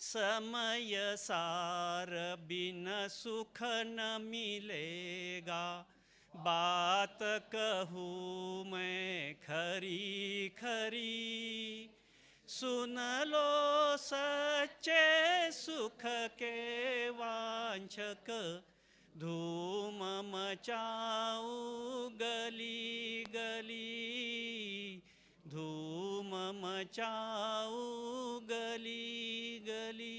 समय सार बिन सुख न मिलेगा। बात कहूँ मैं खरी खरी, सुन लो सच्चे सुख के वांछक। धूम मचाऊं गली गली, धूम मचाऊं गली गली।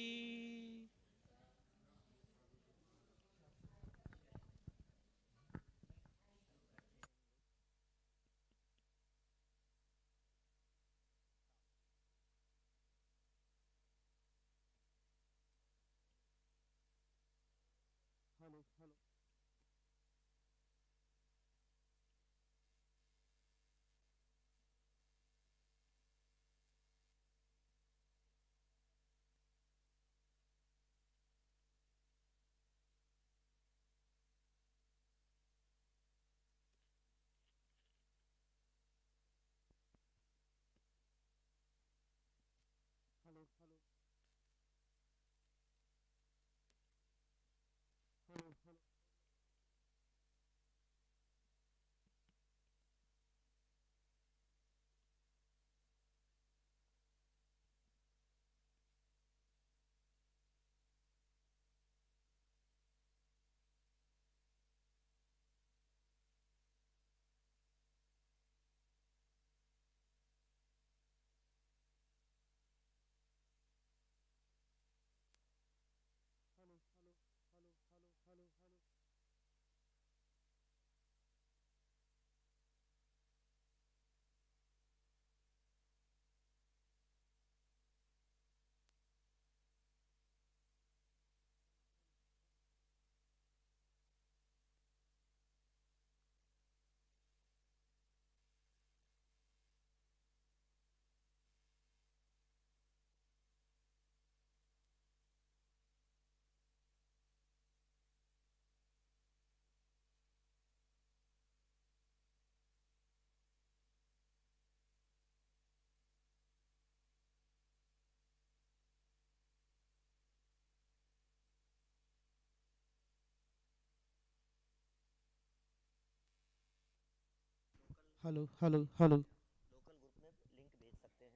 Hello hello hello. Local group में लिंक भेज सकते हैं।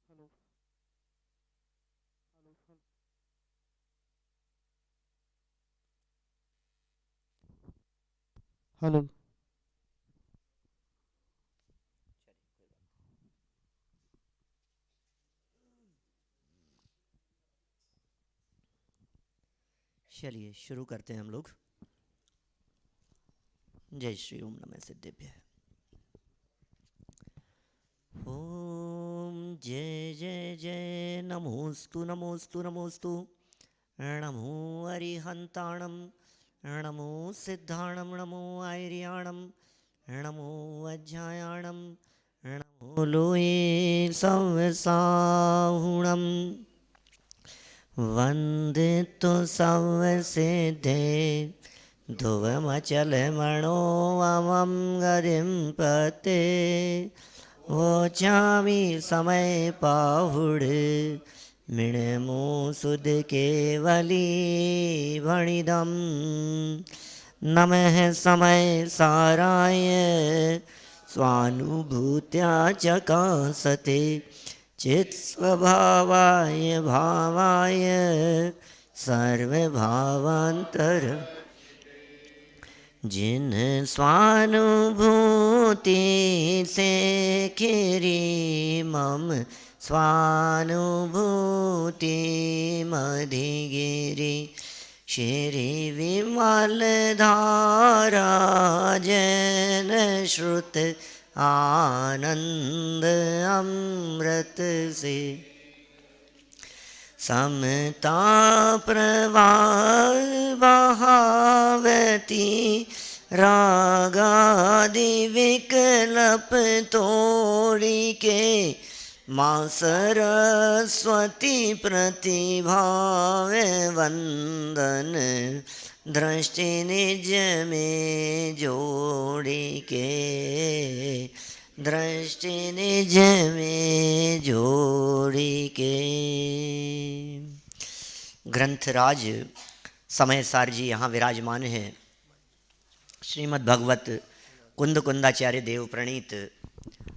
Hello hello hello. हेलो। चलिए कोई बात नहीं। चलिए शुरू करते हैं हम लोग। जय श्री ओम नमः सिद्धेभ्य। ओम जय जय जय नमोस्तु नमोस्तु नमोस्तु। नमो अरिहंताणम, नमो सिद्धाणम, नमो आयर्याणम, नमो वज्रायाणम, नमो लोये संवसाहुणम। वंदितु संवसिद्धे ध्रुवमचलमणो वामं गतिं पते। वोचामि समय पाहुड मिणमो सुध केवली भणिदम्। नमः समय साराय स्वानुभूत्या चकासते चित्स्वभावाय भावाय सर्वभावान्तर। जिन स्वानुभूति से खिरी मम स्वानुभूति मधिगिरि। श्री विमल धारा जन श्रुत आनंद अमृत से। समता प्रवाह बहावती रागादि विकल्प तोड़ी के। माँ सरस्वती प्रतिभाव वंदन दृष्टि निज में जोड़ी के, दृष्टि निज में जोड़ी के। ग्रंथराज समय सार जी यहाँ विराजमान हैं। श्रीमद् भगवत कुंद कुंदाचार्य देव प्रणीत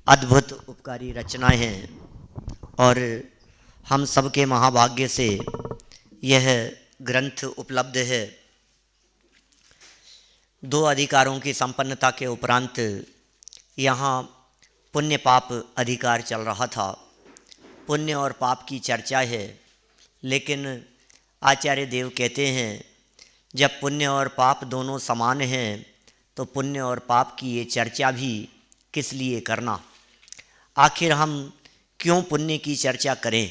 अद्भुत उपकारी रचनाएं हैं और हम सबके महाभाग्य से यह ग्रंथ उपलब्ध है। 2 अधिकारों की संपन्नता के उपरांत यहाँ पुण्य पाप अधिकार चल रहा था। पुण्य और पाप की चर्चा है, लेकिन आचार्य देव कहते हैं जब पुण्य और पाप दोनों समान हैं तो पुण्य और पाप की ये चर्चा भी किस लिए करना। आखिर हम क्यों पुण्य की चर्चा करें।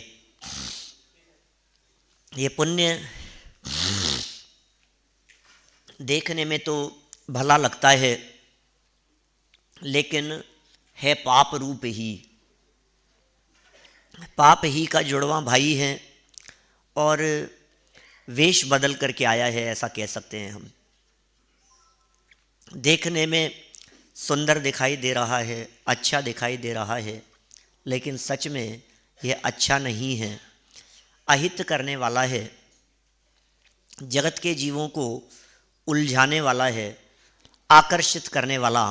ये पुण्य देखने में तो भला लगता है, लेकिन है पाप रूप ही। पाप ही का जुड़वा भाई है और वेश बदल करके आया है, ऐसा कह सकते हैं हम। देखने में सुंदर दिखाई दे रहा है, अच्छा दिखाई दे रहा है, लेकिन सच में यह अच्छा नहीं है, अहित करने वाला है, जगत के जीवों को उलझाने वाला है, आकर्षित करने वाला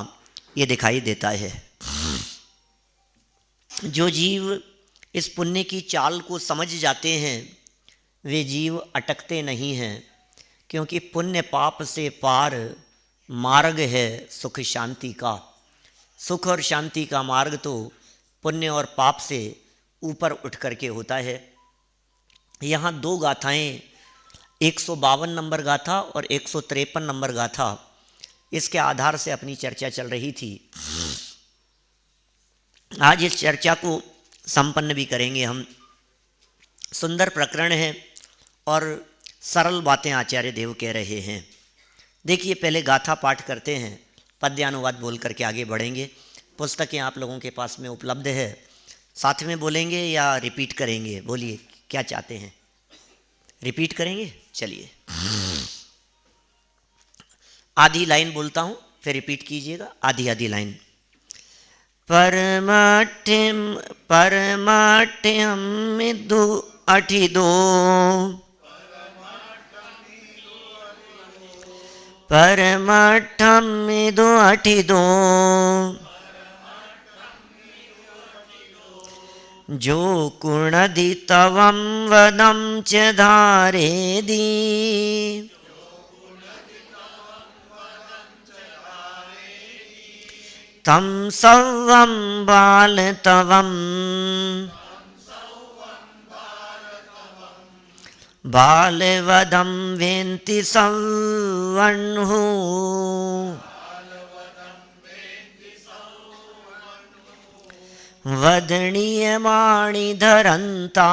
ये दिखाई देता है। जो जीव इस पुण्य की चाल को समझ जाते हैं वे जीव अटकते नहीं हैं, क्योंकि पुण्य पाप से पार मार्ग है सुख शांति का। सुख और शांति का मार्ग तो पुण्य और पाप से ऊपर उठ करके होता है। यहाँ 2 गाथाएं, 152 नंबर गाथा और 153 नंबर गाथा, इसके आधार से अपनी चर्चा चल रही थी। आज इस चर्चा को संपन्न भी करेंगे हम। सुंदर प्रकरण है और सरल बातें आचार्य देव कह रहे हैं। देखिए, पहले गाथा पाठ करते हैं, पद्यानुवाद बोल करके आगे बढ़ेंगे। पुस्तकें आप लोगों के पास में उपलब्ध है। साथ में बोलेंगे या रिपीट करेंगे? बोलिए, क्या चाहते हैं? रिपीट करेंगे? चलिए, आधी लाइन बोलता हूँ, फिर रिपीट कीजिएगा आधी आधी लाइन। परमाठ्यम परमाठ्यम मिदु अठिदो, परमाठ्यम मिदु अठिदो, जो कुणदि तवं वदं च धारेदि, तं सव्वं बालतवं बालवदं वेन्ति सव्वन्हु, वदनीयमाणि धरन्ता,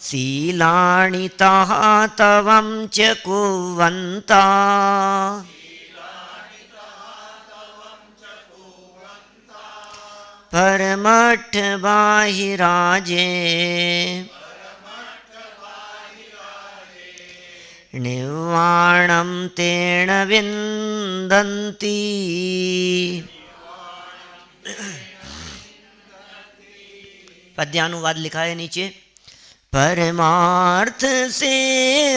शीलाणि तः तवं च कुर्वन्ता, परमठ बाहिराजे, निर्वाणं तेन विन्दन्ति, पद्यानुवाद लिखा है नीचे। परमार्थ से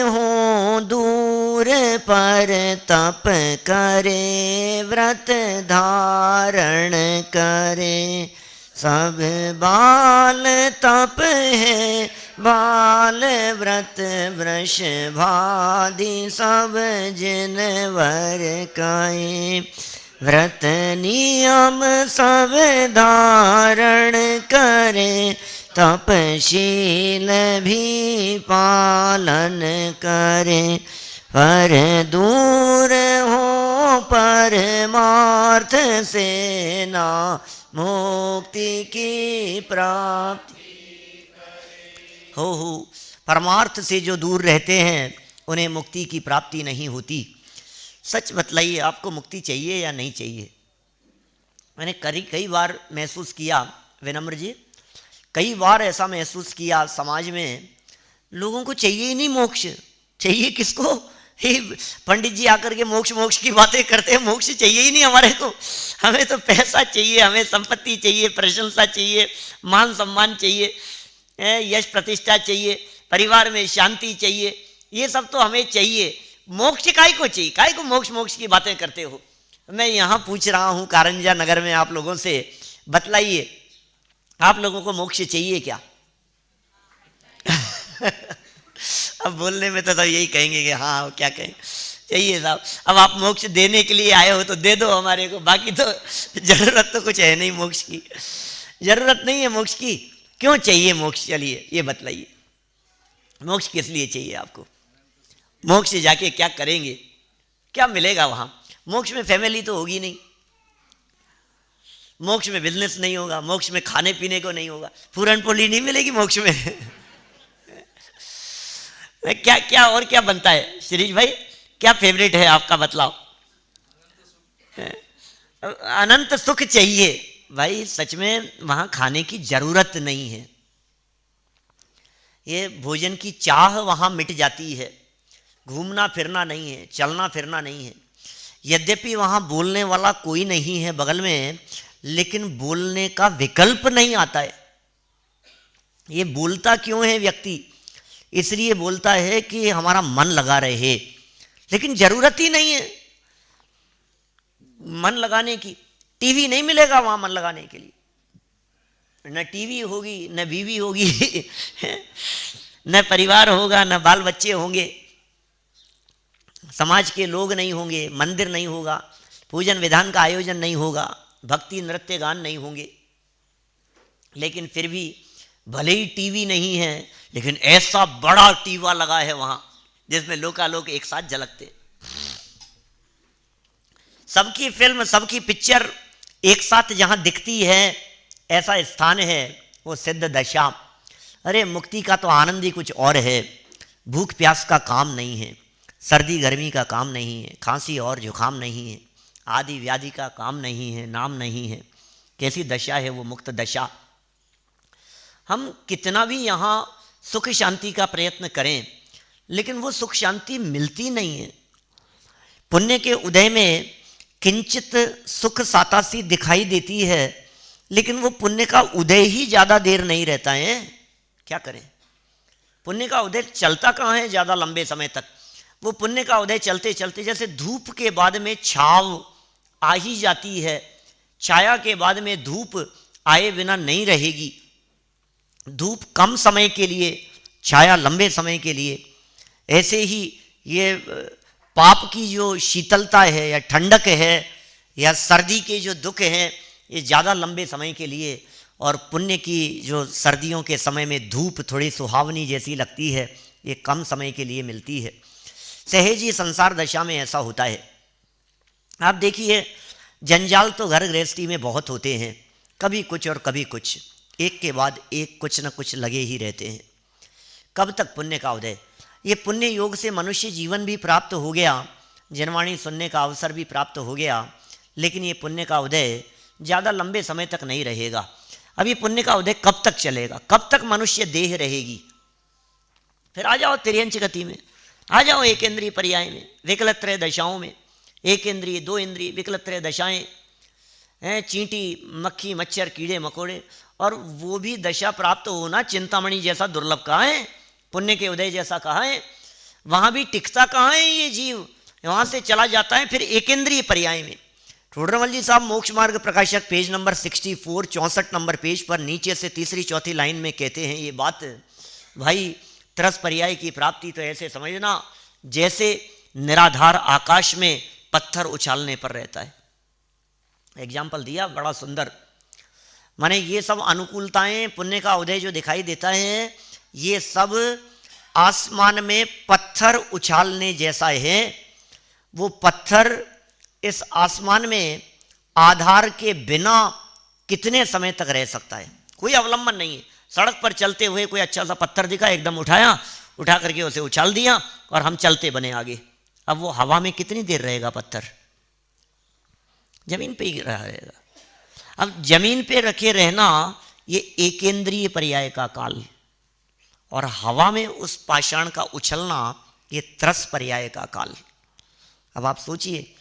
हो दूर पर तप करे, व्रत धारण करे, सब बाल तप है बाल व्रत वृषभादि, सब जिनवर काए, व्रत नियम सब धारण करे, तपशील भी पालन करे, पर दूर हो परमार्थ से ना मुक्ति की प्राप्ति हो। परमार्थ से जो दूर रहते हैं उन्हें मुक्ति की प्राप्ति नहीं होती। सच बतलाइए, आपको मुक्ति चाहिए या नहीं चाहिए? मैंने कई बार महसूस किया, विनम्र जी, कई बार ऐसा महसूस किया समाज में लोगों को चाहिए ही नहीं मोक्ष। चाहिए किसको? हे पंडित जी आकर के मोक्ष मोक्ष की बातें करते हैं, मोक्ष चाहिए ही नहीं हमारे को। हमें तो पैसा चाहिए, हमें संपत्ति चाहिए, प्रशंसा चाहिए, मान सम्मान चाहिए, यश प्रतिष्ठा चाहिए, परिवार में शांति चाहिए, ये सब तो हमें चाहिए। मोक्ष काय को चाहिए? काय को मोक्ष मोक्ष की बातें करते हो? मैं यहाँ पूछ रहा हूँ कारंजा नगर में आप लोगों से, बतलाइए आप लोगों को मोक्ष चाहिए क्या? अब बोलने में तो सब यही कहेंगे कि हाँ क्या कहें, चाहिए साहब। अब आप मोक्ष देने के लिए आए हो तो दे दो हमारे को, बाकी तो जरूरत तो कुछ है नहीं मोक्ष की, जरूरत नहीं है मोक्ष की। क्यों चाहिए मोक्ष? चलिए ये बतलाइए, मोक्ष किस लिए चाहिए आपको? मोक्ष जाके क्या करेंगे? क्या मिलेगा वहां? मोक्ष में फैमिली तो होगी नहीं, मोक्ष में बिजनेस नहीं होगा, मोक्ष में खाने पीने को नहीं होगा, पूरन पोली नहीं मिलेगी मोक्ष में। क्या क्या और क्या बनता है? शिरीष भाई क्या फेवरेट है आपका, बतलाओ। अनंत सुख चाहिए भाई, सच में वहां खाने की जरूरत नहीं है, ये भोजन की चाह वहां मिट जाती है, घूमना फिरना नहीं है, चलना फिरना नहीं है। यद्यपि वहां बोलने वाला कोई नहीं है बगल में, लेकिन बोलने का विकल्प नहीं आता है। ये बोलता क्यों है व्यक्ति? इसलिए बोलता है कि हमारा मन लगा रहे, लेकिन जरूरत ही नहीं है मन लगाने की। टीवी नहीं मिलेगा वहां मन लगाने के लिए, न टीवी होगी, न बीवी होगी, न परिवार होगा, न बाल बच्चे होंगे, समाज के लोग नहीं होंगे, मंदिर नहीं होगा, पूजन विधान का आयोजन नहीं होगा, भक्ति नृत्य गान नहीं होंगे। लेकिन फिर भी भले ही टीवी नहीं है, लेकिन ऐसा बड़ा टीवा लगा है वहां जिसमें लोकालोक एक साथ झलकते, सबकी फिल्म सबकी पिक्चर एक साथ जहां दिखती है, ऐसा स्थान है वो सिद्ध दशा। अरे मुक्ति का तो आनंद ही कुछ और है। भूख प्यास का काम नहीं है, सर्दी गर्मी का काम नहीं है, खांसी और जुकाम नहीं है, आदि व्याधि का काम नहीं है, नाम नहीं है। कैसी दशा है वो मुक्त दशा। हम कितना भी यहाँ सुख शांति का प्रयत्न करें, लेकिन वो सुख शांति मिलती नहीं है। पुण्य के उदय में किंचित सुख सातासी दिखाई देती है, लेकिन वो पुण्य का उदय ही ज़्यादा देर नहीं रहता है। क्या करें? पुण्य का उदय चलता कहाँ है ज़्यादा लंबे समय तक। वो पुण्य का उदय चलते चलते जैसे धूप के बाद में छाव आ ही जाती है, छाया के बाद में धूप आए बिना नहीं रहेगी। धूप कम समय के लिए, छाया लंबे समय के लिए। ऐसे ही ये पाप की जो शीतलता है या ठंडक है या सर्दी के जो दुख हैं, ये ज़्यादा लंबे समय के लिए, और पुण्य की जो सर्दियों के समय में धूप थोड़ी सुहावनी जैसी लगती है, ये कम समय के लिए मिलती है। सहजी संसार दशा में ऐसा होता है। आप देखिए जंजाल तो घर गृहस्थी में बहुत होते हैं, कभी कुछ और कभी कुछ, एक के बाद एक कुछ न कुछ लगे ही रहते हैं। कब तक पुण्य का उदय? ये पुण्य योग से मनुष्य जीवन भी प्राप्त हो गया, जनवाणी सुनने का अवसर भी प्राप्त हो गया, लेकिन ये पुण्य का उदय ज़्यादा लंबे समय तक नहीं रहेगा। अब ये पुण्य का उदय कब तक चलेगा? कब तक मनुष्य देह रहेगी? फिर आ जाओ तिर्यंच गति में, आ जाओ एक इंद्रिय पर्याय में, विकलत्रय दशाओं में। एक इंद्रिय, दो इंद्रिय, विकलत्रय दशाएं हैं, चींटी मक्खी मच्छर कीड़े मकोड़े, और वो भी दशा प्राप्त होना चिंतामणि जैसा दुर्लभ कहाँ है, पुण्य के उदय जैसा कहाँ है। वहाँ भी टिकता कहाँ है ये जीव, वहाँ से चला जाता है फिर एक इंद्रिय पर्याय में। ठोडरमल जी साहब मोक्ष मार्ग प्रकाशक पेज नंबर 64, 64 नंबर पेज पर नीचे से तीसरी चौथी लाइन में कहते हैं ये बात, भाई तरस पर्याय की प्राप्ति तो ऐसे समझना जैसे निराधार आकाश में पत्थर उछालने पर रहता है। एग्जाम्पल दिया बड़ा सुंदर। माने ये सब अनुकूलताएं, पुण्य का उदय जो दिखाई देता है, ये सब आसमान में पत्थर उछालने जैसा है। वो पत्थर इस आसमान में आधार के बिना कितने समय तक रह सकता है? कोई अवलंबन नहीं है। सड़क पर चलते हुए कोई अच्छा सा पत्थर दिखा, एकदम उठाया, उठा करके उसे उछाल दिया और हम चलते बने आगे। अब वो हवा में कितनी देर रहेगा पत्थर? जमीन पे ही रहा रहेगा। अब जमीन पे रखे रहना ये एकेंद्रीय पर्याय का काल, और हवा में उस पाषाण का उछलना, ये त्रस पर्याय का काल। अब आप सोचिए,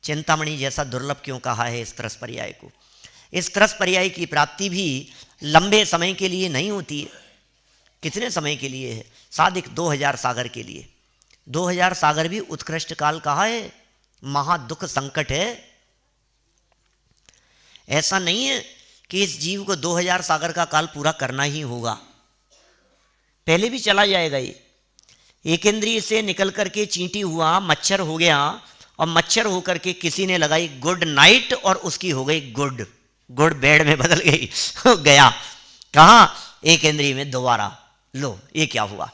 चिंतामणि जैसा दुर्लभ क्यों कहा है इस त्रस पर्याय को। इस त्रस पर्याय की प्राप्ति भी लंबे समय के लिए नहीं होती है। कितने समय के लिए है? साधिक 2000 सागर के लिए। 2000 सागर भी उत्कृष्ट काल कहा है, महादुख संकट है। ऐसा नहीं है कि इस जीव को 2000 सागर का काल पूरा करना ही होगा, पहले भी चला जाएगा। ये एक इंद्रिय से निकल करके चींटी हुआ, मच्छर हो गया, और मच्छर होकर के किसी ने लगाई गुड नाइट और उसकी हो गई गुड बेड में बदल गई गया कहाँ? एक इंद्रिय में दोबारा। लो ये क्या हुआ?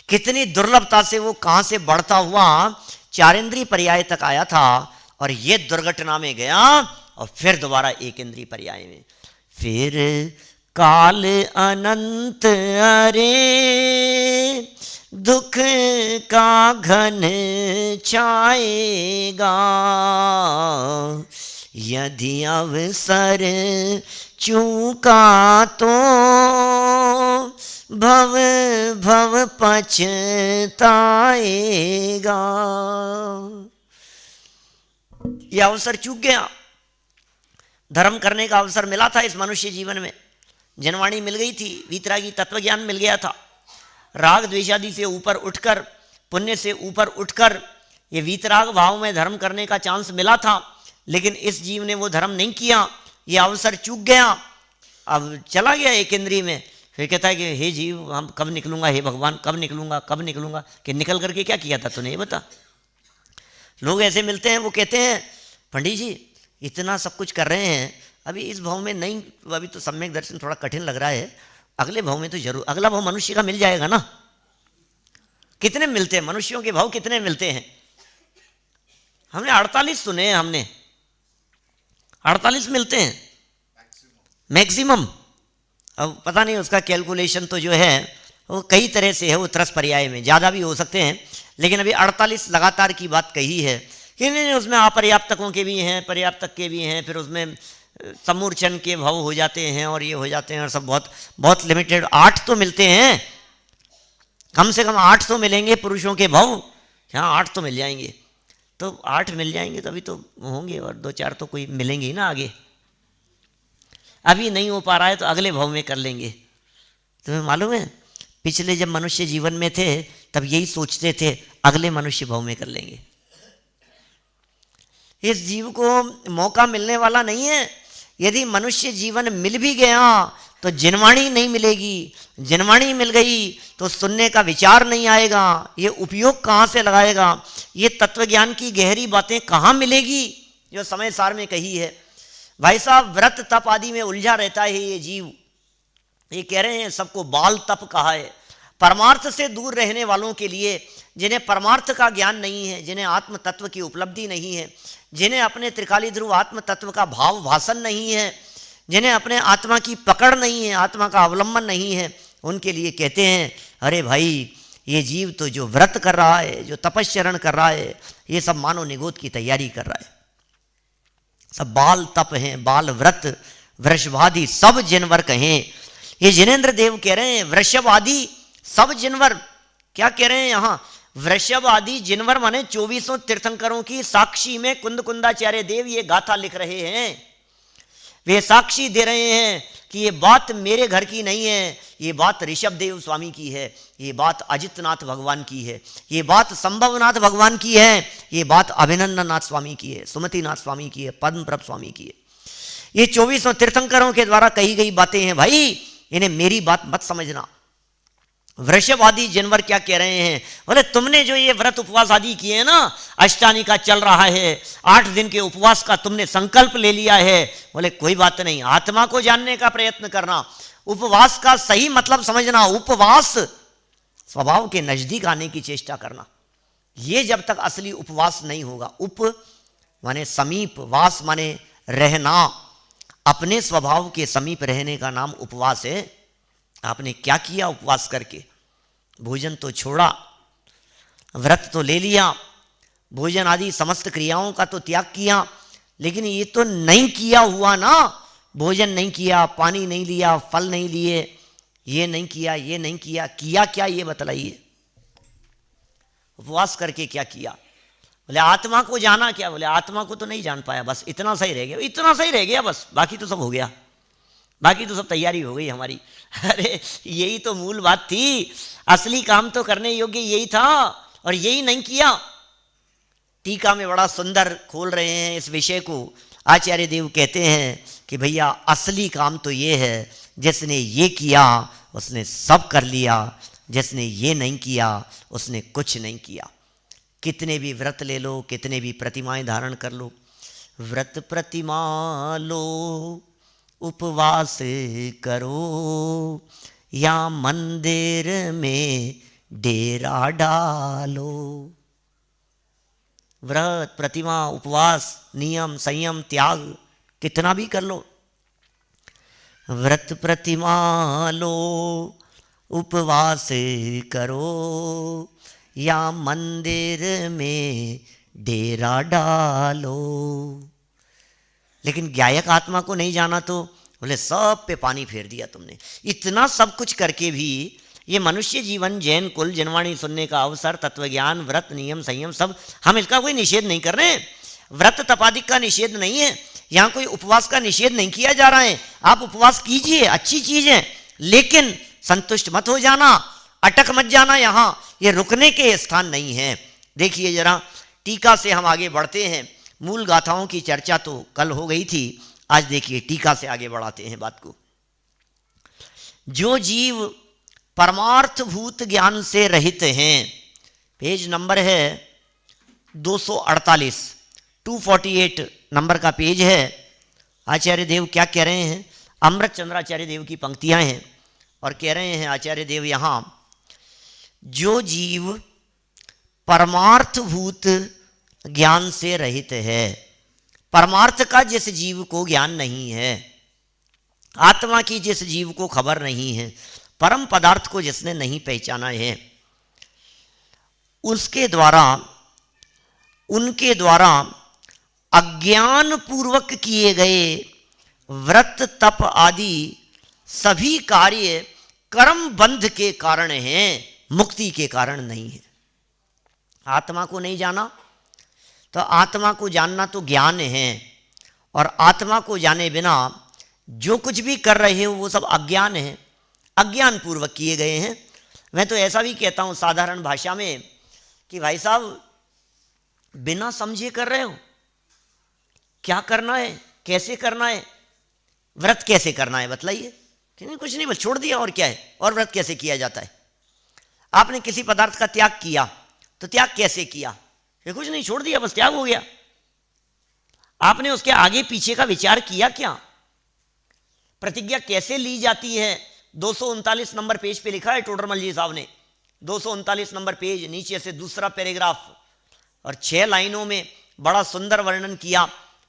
कितनी दुर्लभता से वो कहां से बढ़ता हुआ 4 इंद्रिय पर्याय तक आया था, और ये दुर्घटना में गया और फिर दोबारा एक इंद्रिय पर्याय में। फिर काल अनंत अरे दुख का घन छाएगा, यदि अवसर चूका तो भव भव पछताएगा। यह अवसर चूक गया, धर्म करने का अवसर मिला था इस मनुष्य जीवन में, जनवाणी मिल गई थी, वीतरागी तत्व ज्ञान मिल गया था, राग द्वेषादि से ऊपर उठकर, पुण्य से ऊपर उठकर ये वीतराग भाव में धर्म करने का चांस मिला था, लेकिन इस जीव ने वो धर्म नहीं किया, ये अवसर चूक गया। अब चला गया एक इंद्रिय में, फिर कहता है कि हे जीव हम कब निकलूंगा, हे भगवान कब निकलूंगा, कब निकलूंगा। कि निकल करके क्या किया था तूने, ये बता। लोग ऐसे मिलते हैं, वो कहते हैं पंडित जी इतना सब कुछ कर रहे हैं, अभी इस भाव में नहीं, अभी तो सम्यक दर्शन थोड़ा कठिन लग रहा है, अगले भाव में तो जरूर, अगला भाव मनुष्य का मिल जाएगा ना। कितने मिलते हैं मनुष्यों के भाव, कितने मिलते हैं? हमने 48 सुने हैं, हमने 48 मिलते हैं मैक्सिमम। अब पता नहीं उसका कैलकुलेशन तो जो है वो कई तरह से है, वो त्रस पर्याय में ज़्यादा भी हो सकते हैं, लेकिन अभी 48 लगातार की बात कही है कि नहीं, उसमें अपर्याप्तकों के भी हैं, पर्याप्तक के भी हैं, फिर उसमें समूर्चन के भाव हो जाते हैं और ये हो जाते हैं, और सब बहुत बहुत लिमिटेड। 8 तो मिलते हैं, कम से कम 8 तो मिलेंगे पुरुषों के भाव, हाँ 8 तो मिल जाएंगे। तो 8 मिल जाएंगे तो अभी तो होंगे, और 2-4 तो कोई मिलेंगे ही ना आगे। अभी नहीं हो पा रहा है तो अगले भाव में कर लेंगे। तुम्हें मालूम है पिछले जब मनुष्य जीवन में थे तब यही सोचते थे अगले मनुष्य भाव में कर लेंगे। इस जीव को मौका मिलने वाला नहीं है। यदि मनुष्य जीवन मिल भी गया तो जिनवाणी नहीं मिलेगी, जिनवाणी मिल गई तो सुनने का विचार नहीं आएगा, ये उपयोग कहाँ से लगाएगा, ये तत्वज्ञान की गहरी बातें कहाँ मिलेगी जो समय सार में कही है। भाई साहब व्रत तप आदि में उलझा रहता है ये जीव। ये कह रहे हैं सबको बाल तप कहा है। परमार्थ से दूर रहने वालों के लिए, जिन्हें परमार्थ का ज्ञान नहीं है, जिन्हें आत्म तत्व की उपलब्धि नहीं है, जिन्हें अपने त्रिकाली ध्रुव आत्म तत्व का भाव भाषण नहीं है, जिन्हें अपने आत्मा की पकड़ नहीं है, आत्मा का अवलंबन नहीं है, उनके लिए कहते हैं अरे भाई ये जीव तो जो व्रत कर रहा है, जो तपस्चरण कर रहा है, ये सब मानव निगोद की तैयारी कर रहा है। सब बाल तप हैं, बाल व्रत, वृषभादि सब जिनवर कहें। ये जिनेन्द्र देव कह रहे हैं वृषभ आदि सब जिनवर। क्या कह रहे हैं यहाँ? वृषभ आदि जिनवर माने 24 तीर्थंकरों की साक्षी में कुंद कुंदाचार्य देव ये गाथा लिख रहे हैं। वे साक्षी दे रहे हैं कि ये बात मेरे घर की नहीं है, ये बात ऋषभ देव स्वामी की है, ये बात अजितनाथ भगवान की है, ये बात संभवनाथ भगवान की है, ये बात अभिनंदन नाथ स्वामी की है, सुमतिनाथ स्वामी की है, पद्मप्रभ स्वामी की है। ये 24 तीर्थंकरों के द्वारा कही गई बातें हैं भाई, इन्हें मेरी बात मत समझना। वृषभ आदि जानवर क्या कह रहे हैं? बोले तुमने जो ये व्रत उपवास आदि किए हैं ना, अष्टानी का चल रहा है, 8 दिन के उपवास का तुमने संकल्प ले लिया है। बोले कोई बात नहीं, आत्मा को जानने का प्रयत्न करना, उपवास का सही मतलब समझना, उपवास स्वभाव के नजदीक आने की चेष्टा करना। ये जब तक असली उपवास नहीं होगा, उप माने समीप, वास माने रहना, अपने स्वभाव के समीप रहने का नाम उपवास है। आपने क्या किया उपवास करके? भोजन तो छोड़ा, व्रत तो ले लिया, भोजन आदि समस्त क्रियाओं का तो त्याग किया, लेकिन ये तो नहीं किया हुआ ना। भोजन नहीं किया, पानी नहीं लिया, फल नहीं लिए, ये नहीं किया, ये नहीं किया, किया क्या ये बतलाइए। उपवास करके क्या किया? बोले आत्मा को जाना क्या? बोले आत्मा को तो नहीं जान पाया, बस इतना सही रह गया, इतना सही रह गया बस, बाकी तो सब हो गया, बाकी तो सब तैयारी हो गई हमारी। अरे यही तो मूल बात थी, असली काम तो करने योग्य यही था और यही नहीं किया। टीका में बड़ा सुंदर खोल रहे हैं इस विषय को। आचार्य देव कहते हैं कि भैया असली काम तो ये है, जिसने ये किया उसने सब कर लिया, जिसने ये नहीं किया उसने कुछ नहीं किया। कितने भी व्रत ले लो, कितने भी प्रतिमाएं धारण कर लो, व्रत प्रतिमा लो, उपवास करो, या मंदिर में डेरा डालो। व्रत प्रतिमा उपवास नियम संयम त्याग कितना भी कर लो, व्रत प्रतिमा लो, उपवास करो, या मंदिर में डेरा डालो। लेकिन गायक आत्मा को नहीं जाना तो बोले सब पे पानी फेर दिया तुमने। इतना सब कुछ करके भी ये मनुष्य जीवन, जैन कुल, जनवाणी सुनने का अवसर, तत्वज्ञान, व्रत नियम संयम सब, हम इसका कोई निषेध नहीं कर रहे हैं। व्रत तपादिक का निषेध नहीं है, यहाँ कोई उपवास का निषेध नहीं किया जा रहा है। आप उपवास कीजिए, अच्छी चीज है, लेकिन संतुष्ट मत हो जाना, अटक मत जाना। यहाँ ये रुकने के स्थान नहीं है। देखिए जरा टीका से हम आगे बढ़ते हैं। मूल गाथाओं की चर्चा तो कल हो गई थी, आज देखिए टीका से आगे बढ़ाते हैं बात को। जो जीव परमार्थभूत ज्ञान से रहित हैं, पेज नंबर है 248, 248 नंबर का पेज है। आचार्य देव क्या कह रहे हैं? अमृत चंद्राचार्य देव की पंक्तियां हैं और कह रहे हैं आचार्य देव यहाँ, जो जीव परमार्थभूत ज्ञान से रहित है, परमार्थ का जिस जीव को ज्ञान नहीं है, आत्मा की जिस जीव को खबर नहीं है, परम पदार्थ को जिसने नहीं पहचाना है, उनके द्वारा अज्ञान पूर्वक किए गए व्रत तप आदि सभी कार्य कर्म बंध के कारण हैं, मुक्ति के कारण नहीं है। आत्मा को नहीं जाना तो आत्मा को जानना तो ज्ञान है, और आत्मा को जाने बिना जो कुछ भी कर रहे हो वो सब अज्ञान है, अज्ञान पूर्वक किए गए हैं। मैं तो ऐसा भी कहता हूँ साधारण भाषा में कि भाई साहब बिना समझे कर रहे हो, क्या करना है, कैसे करना है, व्रत कैसे करना है बतलाइए। कि नहीं, कुछ नहीं, बस छोड़ दिया और क्या है। और व्रत कैसे किया जाता है? आपने किसी पदार्थ का त्याग किया तो त्याग कैसे किया? ये कुछ नहीं, छोड़ दिया बस त्याग हो गया। आपने उसके आगे पीछे का विचार किया क्या? प्रतिज्ञा कैसे ली जाती है? 239 नंबर पेज पे लिखा है टोडरमल जी साहब ने, 239 नंबर पेज, नीचे से दूसरा पैराग्राफ, और 6 लाइनों में बड़ा सुंदर वर्णन किया,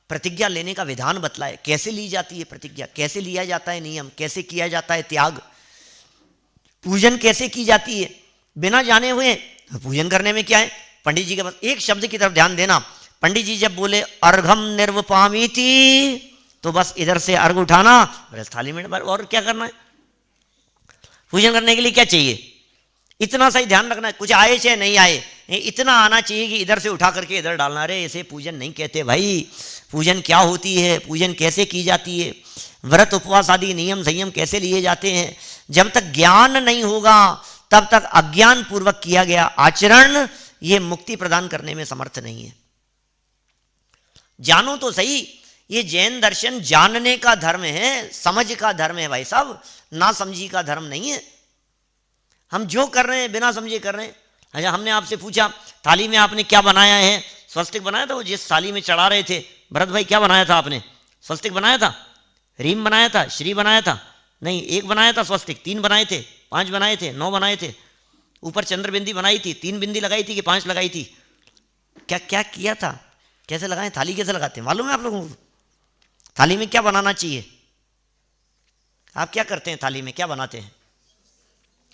प्रतिज्ञा लेने का विधान बतलाए, कैसे ली जाती है प्रतिज्ञा, कैसे लिया जाता है नियम, कैसे किया जाता है त्याग, पूजन कैसे की जाती है। बिना जाने हुए पूजन करने में क्या है? पंडित जी के पास एक शब्द की तरफ ध्यान देना, पंडित जी जब बोले अर्घम निर्वपामीति तो बस इधर से अर्घ उठाना, बस थाली में, और क्या करना है? पूजन करने के लिए क्या चाहिए? इतना सा ही ध्यान रखना है, कुछ आए चाहे नहीं आए, इतना आना चाहिए कि इधर से उठा करके इधर डालना। रे इसे पूजन नहीं कहते भाई। पूजन क्या होती है, पूजन कैसे की जाती है, व्रत उपवास आदि नियम संयम कैसे लिए जाते हैं, जब तक ज्ञान नहीं होगा तब तक अज्ञान पूर्वक किया गया आचरण ये मुक्ति प्रदान करने में समर्थ नहीं है। जानो तो सही, ये जैन दर्शन जानने का धर्म है, समझ का धर्म है भाई साहब, ना समझी का धर्म नहीं है। हम जो कर रहे हैं बिना समझे कर रहे हैं। अच्छा, हमने आपसे पूछा थाली में आपने क्या बनाया है? स्वस्तिक बनाया था। वो जिस थाली में चढ़ा रहे थे, भरत भाई क्या बनाया था आपने? स्वस्तिक बनाया था, रीम बनाया था, श्री बनाया था? नहीं, एक बनाया था स्वस्तिक, 3 बनाए थे, 5 बनाए थे, 9 बनाए थे, ऊपर चंद्र बिंदी बनाई थी, 3 बिंदी लगाई थी कि 5 लगाई थी? क्या क्या किया था? कैसे लगाए? थाली कैसे लगाते हैं मालूम है आप लोगों को? थाली में क्या बनाना चाहिए? आप क्या करते हैं? थाली में क्या बनाते हैं?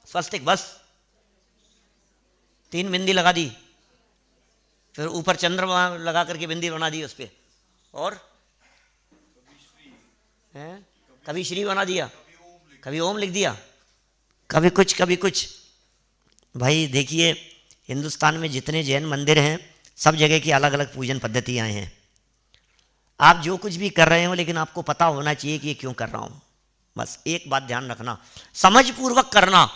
स्वस्तिक, बस 3 बिंदी लगा दी, फिर ऊपर चंद्र लगा करके बिंदी बना दी उस पर, और कभी श्री बना दिया, कभी ओम लिख दिया, कभी कुछ कभी कुछ। भाई देखिए, हिंदुस्तान में जितने जैन मंदिर हैं सब जगह की अलग अलग पूजन पद्धतियाँ हैं। आप जो कुछ भी कर रहे हो लेकिन आपको पता होना चाहिए कि ये क्यों कर रहा हूँ। बस एक बात ध्यान रखना, समझ पूर्वक करना।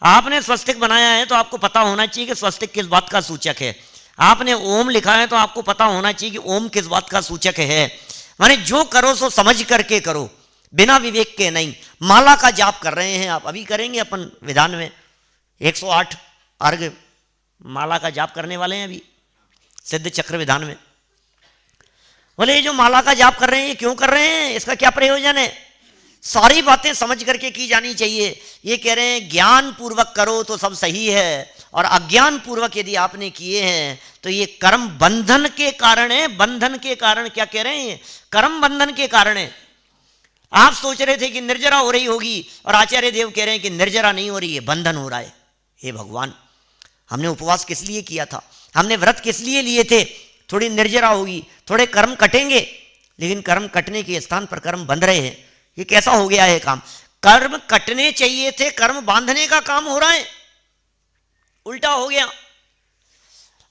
आपने स्वस्तिक बनाया है तो आपको पता होना चाहिए कि स्वस्तिक किस बात का सूचक है। आपने ओम लिखा है तो आपको पता होना चाहिए कि ओम किस बात का सूचक है। माने जो करो सो समझ करके करो, बिना विवेक के नहीं। माला का जाप कर रहे हैं आप, अभी करेंगे अपन विधान में 108 अर्घ माला का जाप करने वाले हैं अभी सिद्ध चक्र विधान में। बोले ये जो माला का जाप कर रहे हैं ये क्यों कर रहे हैं, इसका क्या प्रयोजन है? सारी बातें समझ करके की जानी चाहिए। ये कह रहे हैं ज्ञान पूर्वक करो तो सब सही है, और अज्ञान पूर्वक यदि आपने किए हैं तो ये कर्म बंधन के कारण है। बंधन के कारण, क्या कह रहे हैं, कर्म बंधन के कारण है। आप सोच रहे थे कि निर्जरा हो रही होगी और आचार्य देव कह रहे हैं कि निर्जरा नहीं हो रही है, बंधन हो रहा है। हे भगवान, हमने उपवास किस लिए किया था, हमने व्रत किस लिए लिए थे? थोड़ी निर्जरा होगी, थोड़े कर्म कटेंगे, लेकिन कर्म कटने के स्थान पर कर्म बंध रहे हैं। ये कैसा हो गया है काम? कर्म कटने चाहिए थे, कर्म बांधने का काम हो रहा है, उल्टा हो गया।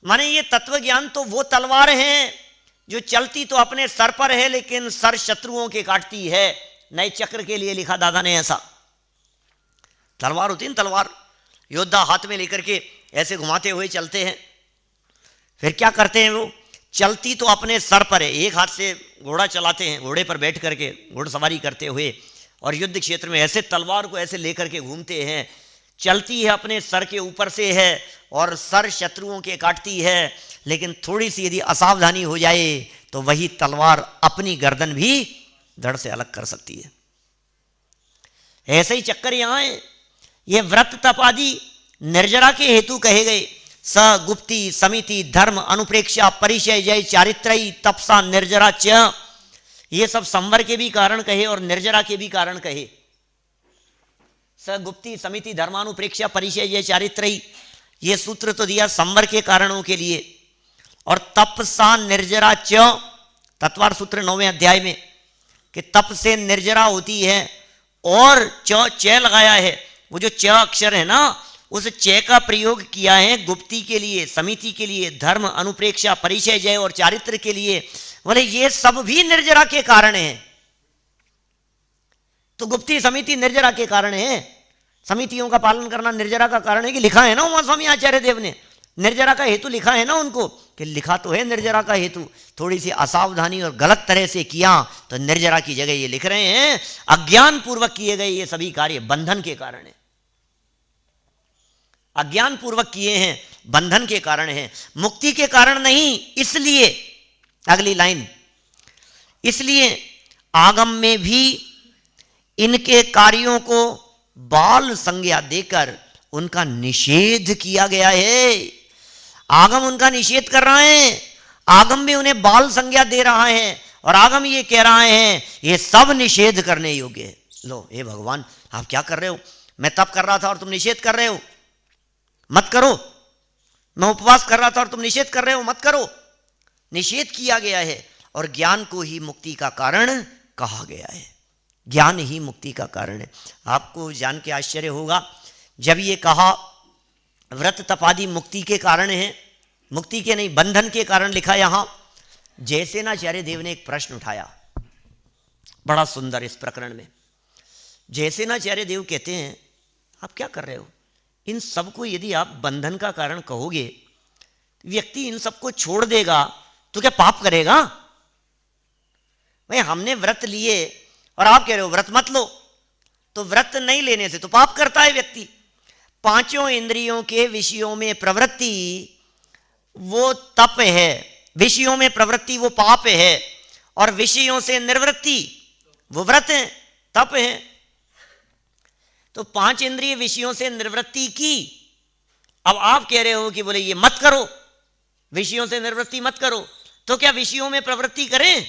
माने ये तत्व ज्ञान तो वो तलवार है जो चलती तो अपने सर पर है लेकिन सर शत्रुओं के काटती है। नए चक्र के लिए लिखा दादा ने ऐसा। तलवार होती है ना, तलवार योद्धा हाथ में लेकर के ऐसे घुमाते हुए चलते हैं। फिर क्या करते हैं वो? चलती तो अपने सर पर है, एक हाथ से घोड़ा चलाते हैं, घोड़े पर बैठ करके घोड़सवारी करते हुए, और युद्ध क्षेत्र में ऐसे तलवार को ऐसे लेकर के घूमते हैं। चलती है अपने सर के ऊपर से है और सर शत्रुओं के काटती है, लेकिन थोड़ी सी यदि असावधानी हो जाए तो वही तलवार अपनी गर्दन भी धड़ से अलग कर सकती है। ऐसे ही चक्कर यहां है। ये व्रत तप आदि निर्जरा के हेतु कहे गए। स गुप्ती समिति धर्म अनुप्रेक्षा परिचय जय चारित्रयी तपसा निर्जरा च, ये सब संवर के भी कारण कहे और निर्जरा के भी कारण कहे। स गुप्ती समिति धर्मानुप्रेक्षा परिचय जय चारित्रयी, ये सूत्र तो दिया संवर के कारणों के लिए। और तपसा निर्जरा च, तत्वार सूत्र 9वें अध्याय में, कि तप से निर्जरा होती है। और च लगाया है, वो जो च अक्षर है ना, उस च का प्रयोग किया है गुप्ती के लिए, समिति के लिए, धर्म अनुप्रेक्षा परिचय जय और चारित्र के लिए। बोले ये सब भी निर्जरा के कारण है। तो गुप्ती समिति निर्जरा के कारण है। समितियों का पालन करना निर्जरा का कारण है कि लिखा है ना उमा स्वामी आचार्य देव ने, निर्जरा का हेतु लिखा है ना उनको, कि लिखा तो है निर्जरा का हेतु, थोड़ी सी असावधानी और गलत तरह से किया तो निर्जरा की जगह ये लिख रहे हैं अज्ञान पूर्वक किए गए ये सभी कार्य बंधन के कारण है। अज्ञान पूर्वक किए हैं, बंधन के कारण है, मुक्ति के कारण नहीं। इसलिए अगली लाइन, इसलिए आगम में भी इनके कार्यों को बाल संज्ञा देकर उनका निषेध किया गया है। आगम उनका निषेध कर रहा है, आगम भी उन्हें बाल संज्ञा दे रहा है, और आगम ये कह रहा है ये सब निषेध करने योग्य है। लो हे भगवान, आप क्या कर रहे हो? मैं तप कर रहा था और तुम निषेध कर रहे हो, मत करो। मैं उपवास कर रहा था और तुम निषेध कर रहे हो, मत करो। निषेध किया गया है, और ज्ञान को ही मुक्ति का कारण कहा गया है। ज्ञान ही मुक्ति का कारण है। आपको जान के आश्चर्य होगा, जब ये कहा व्रत तपादि मुक्ति के कारण है, मुक्ति के नहीं बंधन के कारण लिखा यहां, जयसेनाचार्य देव ने एक प्रश्न उठाया बड़ा सुंदर इस प्रकरण में। जयसेनाचार्य देव कहते हैं आप क्या कर रहे हो? इन सबको यदि आप बंधन का कारण कहोगे, व्यक्ति इन सबको छोड़ देगा तो क्या पाप करेगा? भाई हमने व्रत लिए और आप कह रहे हो व्रत मत लो, तो व्रत नहीं लेने से तो पाप करता है व्यक्ति। पांचों इंद्रियों के विषयों में प्रवृत्ति वो तप है, विषयों में प्रवृत्ति वो पाप है, और विषयों से निर्वृत्ति वो व्रत है, तप है। तो 5 इंद्रिय विषयों से निर्वृत्ति की। अब आप कह रहे हो कि बोले ये मत करो, विषयों से निर्वृत्ति मत करो, तो क्या विषयों में प्रवृत्ति करें?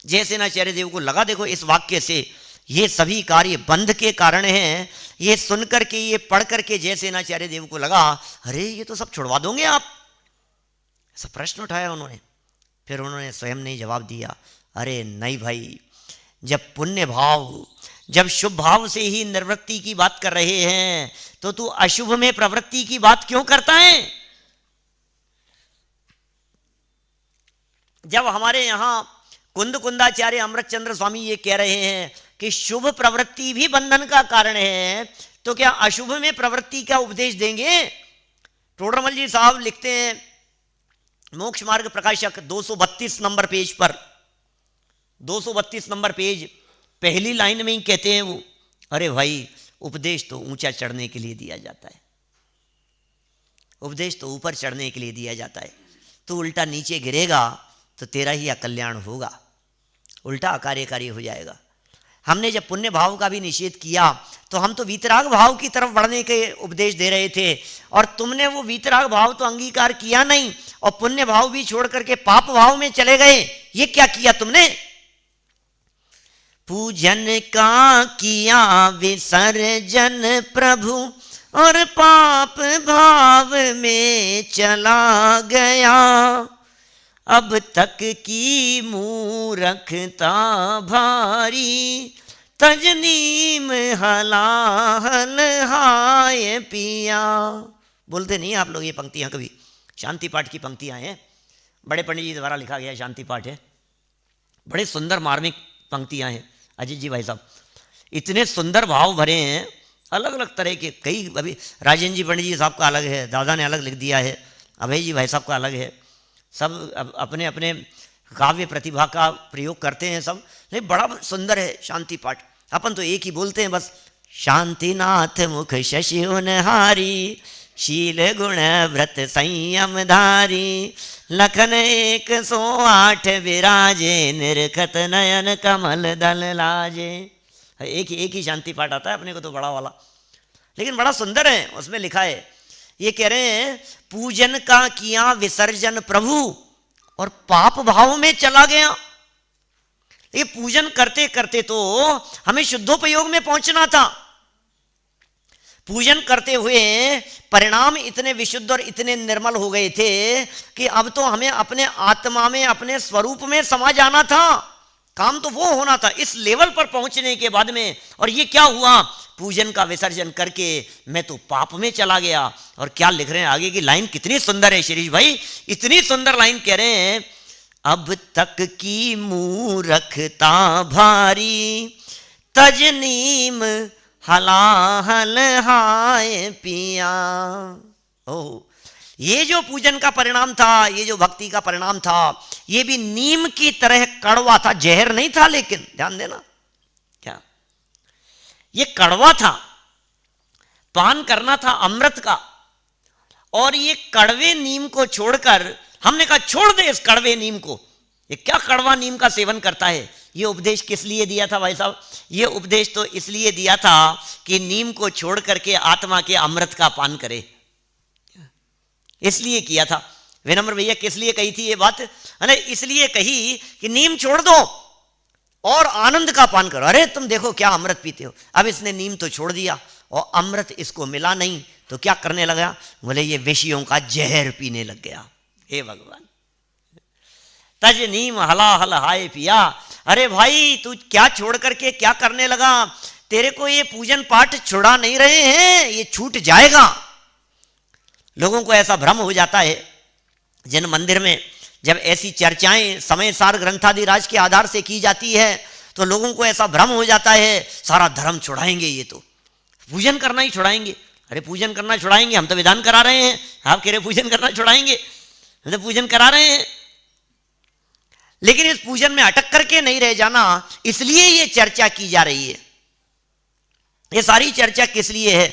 जयसेनाचार्य देव को लगा देखो इस वाक्य से ये सभी कार्य बंध के कारण हैं। ये सुनकर के, ये पढ़ करके जयसेनाचार्य देव को लगा अरे ये तो सब छुड़वा दोगे आप, ऐसा प्रश्न उठाया उन्होंने। फिर उन्होंने स्वयं ने जवाब दिया, अरे नहीं भाई, जब पुण्य भाव जब शुभ भाव से ही निर्वृत्ति की बात कर रहे हैं तो तू अशुभ में प्रवृत्ति की बात क्यों करता है? जब हमारे यहां कुंदाचार्य अमृतचंद्र स्वामी ये कह रहे हैं कि शुभ प्रवृत्ति भी बंधन का कारण है, तो क्या अशुभ में प्रवृत्ति का उपदेश देंगे? टोडरमल जी साहब लिखते हैं मोक्ष मार्ग प्रकाशक 232 नंबर पेज पर, 232 नंबर पेज, पहली लाइन में ही कहते हैं वो, अरे भाई उपदेश तो ऊंचा चढ़ने के लिए दिया जाता है, उपदेश तो ऊपर चढ़ने के लिए दिया जाता है। तो उल्टा नीचे गिरेगा तो तेरा ही अकल्याण होगा, उल्टा अकार्यकारी हो जाएगा। हमने जब पुण्य भाव का भी निषेध किया तो हम तो वीतराग भाव की तरफ बढ़ने के उपदेश दे रहे थे, और तुमने वो वीतराग भाव तो अंगीकार किया नहीं और पुण्य भाव भी छोड़ करके पाप भाव में चले गए। ये क्या किया तुमने? पूजन का किया विसर्जन प्रभु और पाप भाव में चला गया, अब तक की मूर्खता भारी, तजनीम हलाहल हाय पिया। बोलते नहीं आप लोग ये पंक्तियां कभी? शांति पाठ की पंक्तियां हैं, बड़े पंडित जी द्वारा लिखा गया शांति पाठ है, बड़े सुंदर मार्मिक पंक्तियां हैं। अजीत जी भाई साहब इतने सुंदर भाव भरे हैं, अलग अलग तरह के, कई अभी राजेंद्र जी पंडित जी साहब का अलग है, दादा ने अलग लिख दिया है, अभय जी भाई साहब का अलग है, सब अपने अपने काव्य प्रतिभा का प्रयोग करते हैं सब, लेकिन बड़ा सुंदर है शांति पाठ। अपन तो एक ही बोलते हैं बस, शांतिनाथ मुख शशि उनहारी, शील गुण व्रत संयम धारी, लखन 108 विराजे, निरखत नयन कमल दल लाजे। एक ही शांति पाठ आता है अपने को तो बड़ा वाला, लेकिन बड़ा सुंदर है। उसमें लिखा है, ये कह रहे हैं पूजन का किया विसर्जन प्रभु और पाप भाव में चला गया। ये पूजन करते करते तो हमें शुद्धोपयोग में पहुंचना था, पूजन करते हुए परिणाम इतने विशुद्ध और इतने निर्मल हो गए थे कि अब तो हमें अपने आत्मा में, अपने स्वरूप में समा जाना था, काम तो वो होना था इस लेवल पर पहुंचने के बाद में। और ये क्या हुआ? पूजन का विसर्जन करके मैं तो पाप में चला गया। और क्या लिख रहे हैं आगे की लाइन, कितनी सुंदर है शिरीष भाई, इतनी सुंदर लाइन कह रहे हैं, अब तक की मूर्खता भारी, तजनीम हलाहल हाय पिया। ओह, ये जो पूजन का परिणाम था, ये जो भक्ति का परिणाम था, ये भी नीम की तरह कड़वा था, जहर नहीं था। लेकिन ध्यान देना, क्या ये कड़वा था, पान करना था अमृत का, और ये कड़वे नीम को छोड़कर हमने कहा छोड़ दे इस कड़वे नीम को। ये क्या कड़वा नीम का सेवन करता है? ये उपदेश किस लिए दिया था भाई साहब? ये उपदेश तो इसलिए दिया था कि नीम को छोड़ करके आत्मा के अमृत का पान करे, इसलिए किया था। विनम्र भैया किस लिए कही थी ये बात? अरे इसलिए कही कि नीम छोड़ दो और आनंद का पान करो। अरे तुम देखो क्या अमृत पीते हो। अब इसने नीम तो छोड़ दिया और अमृत इसको मिला नहीं, तो क्या करने लगा? बोले ये विषयों का जहर पीने लग गया। हे भगवान, तज नीम हलाहल हाय पिया। अरे भाई तू क्या छोड़ करके क्या करने लगा? तेरे को ये पूजन पाठ छुड़ा नहीं रहे हैं, ये छूट जाएगा। लोगों को ऐसा भ्रम हो जाता है, जिन मंदिर में जब ऐसी चर्चाएं समय सार ग्रंथादिराज के आधार से की जाती है तो लोगों को ऐसा भ्रम हो जाता है सारा धर्म छुड़ाएंगे, ये तो पूजन करना ही छुड़ाएंगे। अरे पूजन करना छुड़ाएंगे? हम तो विधान करा रहे हैं, आप कह रहे पूजन करना छुड़ाएंगे? हम तो पूजन करा रहे हैं। लेकिन इस पूजन में अटक करके नहीं रह जाना, इसलिए ये चर्चा की जा रही है। ये सारी चर्चा किस लिए है?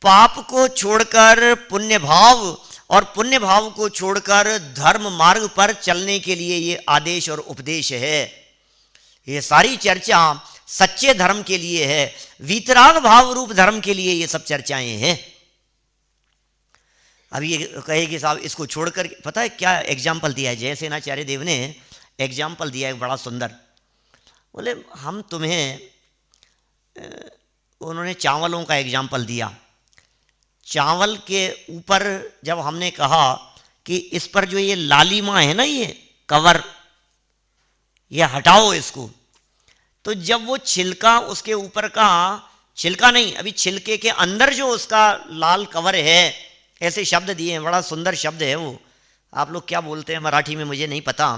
पाप को छोड़कर पुण्य भाव और पुण्य भाव को छोड़कर धर्म मार्ग पर चलने के लिए ये आदेश और उपदेश है। ये सारी चर्चा सच्चे धर्म के लिए है, वीतराग भाव रूप धर्म के लिए ये सब चर्चाएं हैं। अब ये कहेगी साहब इसको छोड़कर, पता है क्या एग्जाम्पल दिया है? जयसेनाचार्य देव ने एग्जाम्पल दिया है बड़ा सुंदर। बोले हम तुम्हें, उन्होंने चावलों का एग्जाम्पल दिया। चावल के ऊपर जब हमने कहा कि इस पर जो ये लालिमा है ना, ये कवर, ये हटाओ इसको, तो जब वो छिलका, उसके ऊपर का छिलका नहीं, अभी छिलके के अंदर जो उसका लाल कवर है, ऐसे शब्द दिए हैं, बड़ा सुंदर शब्द है वो, आप लोग क्या बोलते हैं मराठी में मुझे नहीं पता,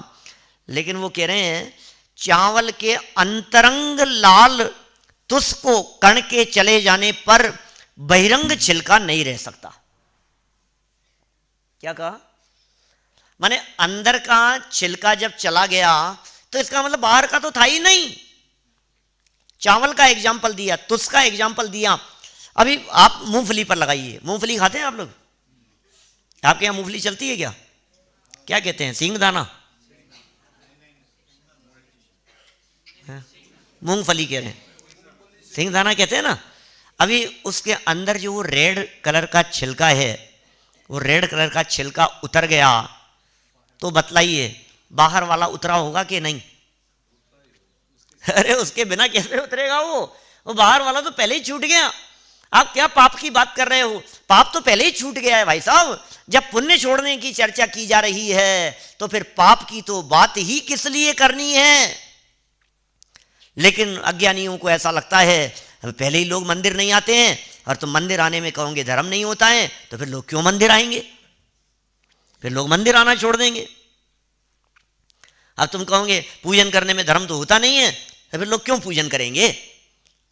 लेकिन वो कह रहे हैं चावल के अंतरंग लाल तुस को कण के चले जाने पर बहिरंग छिलका नहीं रह सकता। क्या कहा? माने अंदर का छिलका जब चला गया तो इसका मतलब बाहर का तो था ही नहीं। चावल का एग्जाम्पल दिया, तुस का एग्जाम्पल दिया। अभी आप मूंगफली पर लगाइए, मूंगफली खाते हैं आप लोग? आपके यहां मूंगफली चलती है क्या? क्या कहते हैं? सींगदाना? मूंगफली कह रहे हैं, सींगदाना कहते हैं ना। अभी उसके अंदर जो वो रेड कलर का छिलका है, वो रेड कलर का छिलका उतर गया तो बतलाइए बाहर वाला उतरा होगा कि नहीं? अरे उसके बिना कैसे उतरेगा वो बाहर वाला तो पहले ही छूट गया। आप क्या पाप की बात कर रहे हो? पाप तो पहले ही छूट गया है भाई साहब। जब पुण्य छोड़ने की चर्चा की जा रही है तो फिर पाप की तो बात ही किस लिए करनी है? लेकिन अज्ञानियों को ऐसा लगता है पहले ही लोग मंदिर नहीं आते हैं, और तुम मंदिर आने में कहोगे धर्म नहीं होता है, तो फिर लोग क्यों मंदिर आएंगे? फिर लोग मंदिर आना छोड़ देंगे। अब तुम कहोगे पूजन करने में धर्म तो होता नहीं है, तो फिर लोग क्यों पूजन करेंगे?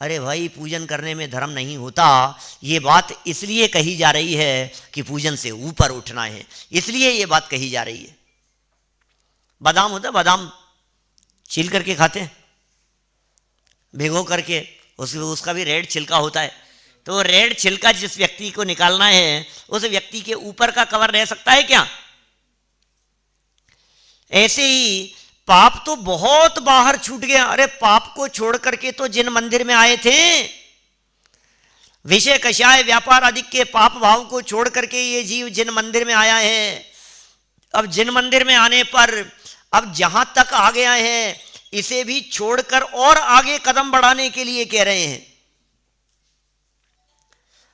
अरे भाई, पूजन करने में धर्म नहीं होता, ये बात इसलिए कही जा रही है कि पूजन से ऊपर उठना है, इसलिए ये बात कही जा रही है। बादाम होता है, बादाम छील करके खाते हैं, भिगो करके, उसका भी रेड छिलका होता है। तो रेड छिलका जिस व्यक्ति को निकालना है, उस व्यक्ति के ऊपर का कवर रह सकता है क्या? ऐसे ही पाप तो बहुत बाहर छूट गया। अरे पाप को छोड़ करके तो जिन मंदिर में आए थे, विषय कषाय व्यापार आदि के पाप भाव को छोड़ करके ये जीव जिन मंदिर में आया है, अब जिन मंदिर में आने पर अब जहां तक आ गया है, इसे भी छोड़कर और आगे कदम बढ़ाने के लिए कह रहे हैं।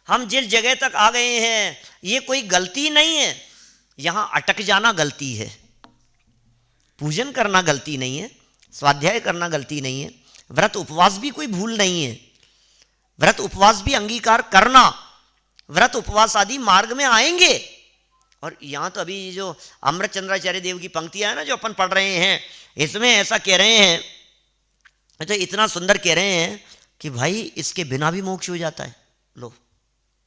हम जिस जगह तक आ गए हैं, ये कोई गलती नहीं है, यहां अटक जाना गलती है। पूजन करना गलती नहीं है, स्वाध्याय करना गलती नहीं है, व्रत उपवास भी कोई भूल नहीं है। व्रत उपवास भी अंगीकार करना, व्रत उपवास आदि मार्ग में आएंगे। और यहां तो अभी जो अमृत चंद्राचार्य देव की पंक्तियां है ना, जो अपन पढ़ रहे हैं, इसमें ऐसा कह रहे हैं, तो इतना सुंदर कह रहे हैं कि भाई इसके बिना भी मोक्ष हो जाता है। लो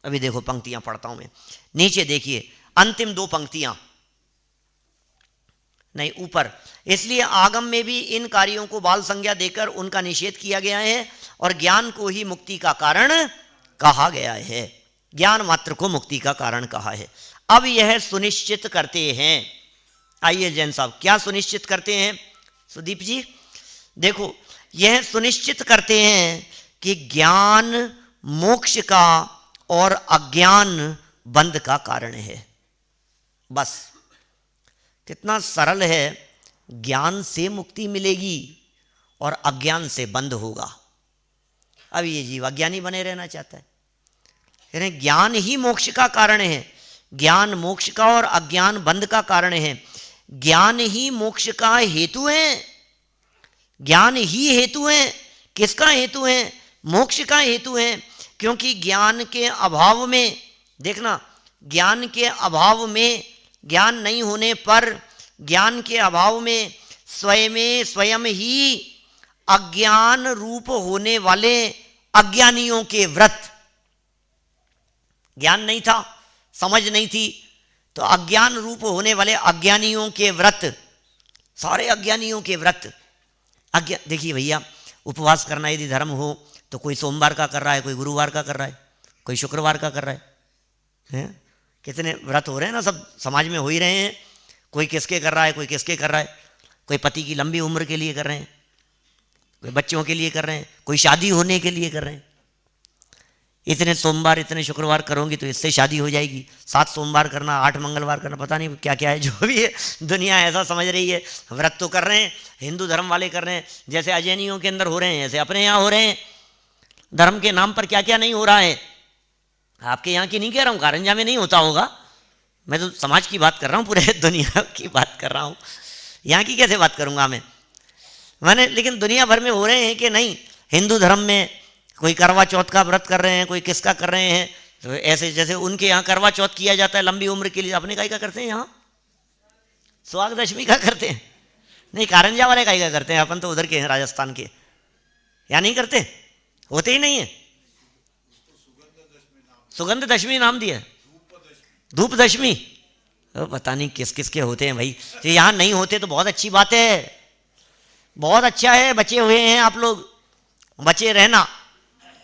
अभी देखो पंक्तियां पढ़ता हूं मैं, नीचे देखिए अंतिम दो पंक्तियां, नहीं ऊपर। इसलिए आगम में भी इन कार्यों को बाल संज्ञा देकर उनका निषेध किया गया है और ज्ञान को ही मुक्ति का कारण कहा गया है। ज्ञान मात्र को मुक्ति का कारण कहा है। अब यह सुनिश्चित करते हैं, आइए जैन साहब क्या सुनिश्चित करते हैं? सुदीप जी देखो, यह सुनिश्चित करते हैं कि ज्ञान मोक्ष का और अज्ञान बंध का कारण है। बस कितना सरल है, ज्ञान से मुक्ति मिलेगी और अज्ञान से बंध होगा। अब ये जीव अज्ञानी बने रहना चाहता है, यानी ज्ञान ही मोक्ष का कारण है, ज्ञान मोक्ष का और अज्ञान बंध का कारण है। ज्ञान ही मोक्ष का हेतु है, ज्ञान ही हेतु है। किसका हेतु है? मोक्ष का हेतु है। क्योंकि ज्ञान के अभाव में, देखना, ज्ञान के अभाव में, ज्ञान नहीं होने पर, ज्ञान के अभाव में स्वयं ही अज्ञान रूप होने वाले अज्ञानियों के व्रत, ज्ञान नहीं था, समझ नहीं थी, तो अज्ञान रूप होने वाले अज्ञानियों के व्रत, सारे अज्ञानियों के व्रत। देखिए भैया, उपवास करना यदि धर्म हो तो कोई सोमवार का कर रहा है, कोई गुरुवार का कर रहा है, कोई शुक्रवार का कर रहा है। कितने व्रत हो रहे हैं ना, सब समाज में हो ही रहे हैं। कोई किसके कर रहा है, कोई किसके कर रहा है, कोई पति की लंबी उम्र के लिए कर रहे हैं, कोई बच्चों के लिए कर रहे हैं, कोई शादी होने के लिए कर रहे हैं। इतने सोमवार इतने शुक्रवार करोगी तो इससे शादी हो जाएगी, 7 सोमवार करना, 8 मंगलवार करना, पता नहीं क्या क्या है, जो भी है दुनिया ऐसा समझ रही है। व्रत तो कर रहे हैं, हिंदू धर्म वाले कर रहे हैं, जैसे अजैनियों के अंदर हो रहे हैं, ऐसे अपने यहाँ हो रहे हैं। धर्म के नाम पर क्या क्या नहीं हो रहा है। आपके यहाँ की नहीं कह रहा हूँ, कारंजा में नहीं होता होगा, मैं तो समाज की बात कर रहा हूँ, पूरे दुनिया की बात कर रहा हूँ। यहाँ की कैसे बात करूँगा मैं? माने लेकिन दुनिया भर में हो रहे हैं कि नहीं। हिंदू धर्म में कोई करवा चौथ का व्रत कर रहे हैं, कोई किसका कर रहे हैं। तो ऐसे जैसे उनके यहाँ करवा चौथ किया जाता है लंबी उम्र के लिए, अपने का करते हैं यहाँ सुहाग दशमी का करते हैं। नहीं, कारंजा वाले का करते हैं, अपन तो उधर के हैं राजस्थान के, या नहीं करते, होते ही नहीं है। सुगंध दशमी नाम दिया, धूप दशमी, पता नहीं किस किस के होते हैं भाई। तो यहाँ नहीं होते तो बहुत अच्छी बात है, बहुत अच्छा है, बचे हुए हैं आप लोग, बचे रहना,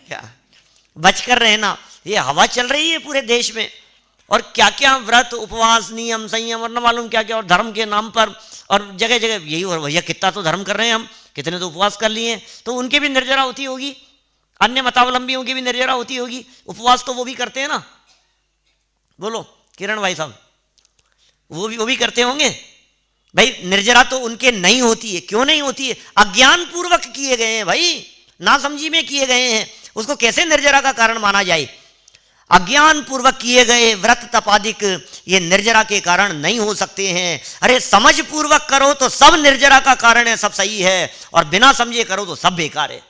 क्या बचकर रहना। ये हवा चल रही है पूरे देश में, और क्या क्या व्रत उपवास नियम संयम और न मालूम क्या क्या, और धर्म के नाम पर, और जगह जगह यही। और भैया कितना तो धर्म कर रहे हैं हम, कितने तो उपवास कर लिए हैं, तो उनके भी निर्जरा होती होगी, अन्य मतावलंबियों की भी निर्जरा होती होगी। उपवास तो वो भी करते हैं ना, बोलो किरण भाई साहब, वो भी करते होंगे भाई। निर्जरा तो उनके नहीं होती है, क्यों नहीं होती है? अज्ञान पूर्वक किए गए हैं भाई, ना समझी में किए गए हैं, उसको कैसे निर्जरा का कारण माना जाए? अज्ञान पूर्वक किए गए व्रत तपादिक ये निर्जरा के कारण नहीं हो सकते हैं। अरे समझ पूर्वक करो तो सब निर्जरा का कारण है, सब सही है, और बिना समझे करो तो सब बेकार है।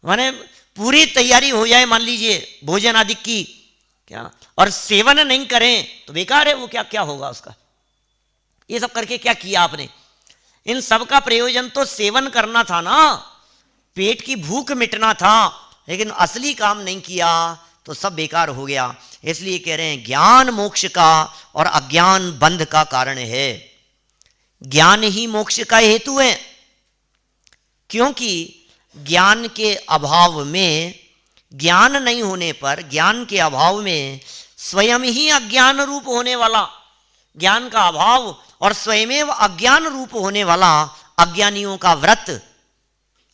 माने पूरी तैयारी हो जाए मान लीजिए भोजन आदि की, क्या, और सेवन नहीं करें तो बेकार है वो, क्या क्या होगा उसका? ये सब करके क्या किया आपने? इन सब का प्रयोजन तो सेवन करना था ना, पेट की भूख मिटना था, लेकिन असली काम नहीं किया तो सब बेकार हो गया। इसलिए कह रहे हैं ज्ञान मोक्ष का और अज्ञान बंध का कारण है। ज्ञान ही मोक्ष का हेतु है, क्योंकि ज्ञान के अभाव में, ज्ञान नहीं होने पर, ज्ञान के अभाव में स्वयं ही अज्ञान रूप होने वाला, ज्ञान का अभाव और स्वयमेव अज्ञान रूप होने वाला अज्ञानियों का व्रत,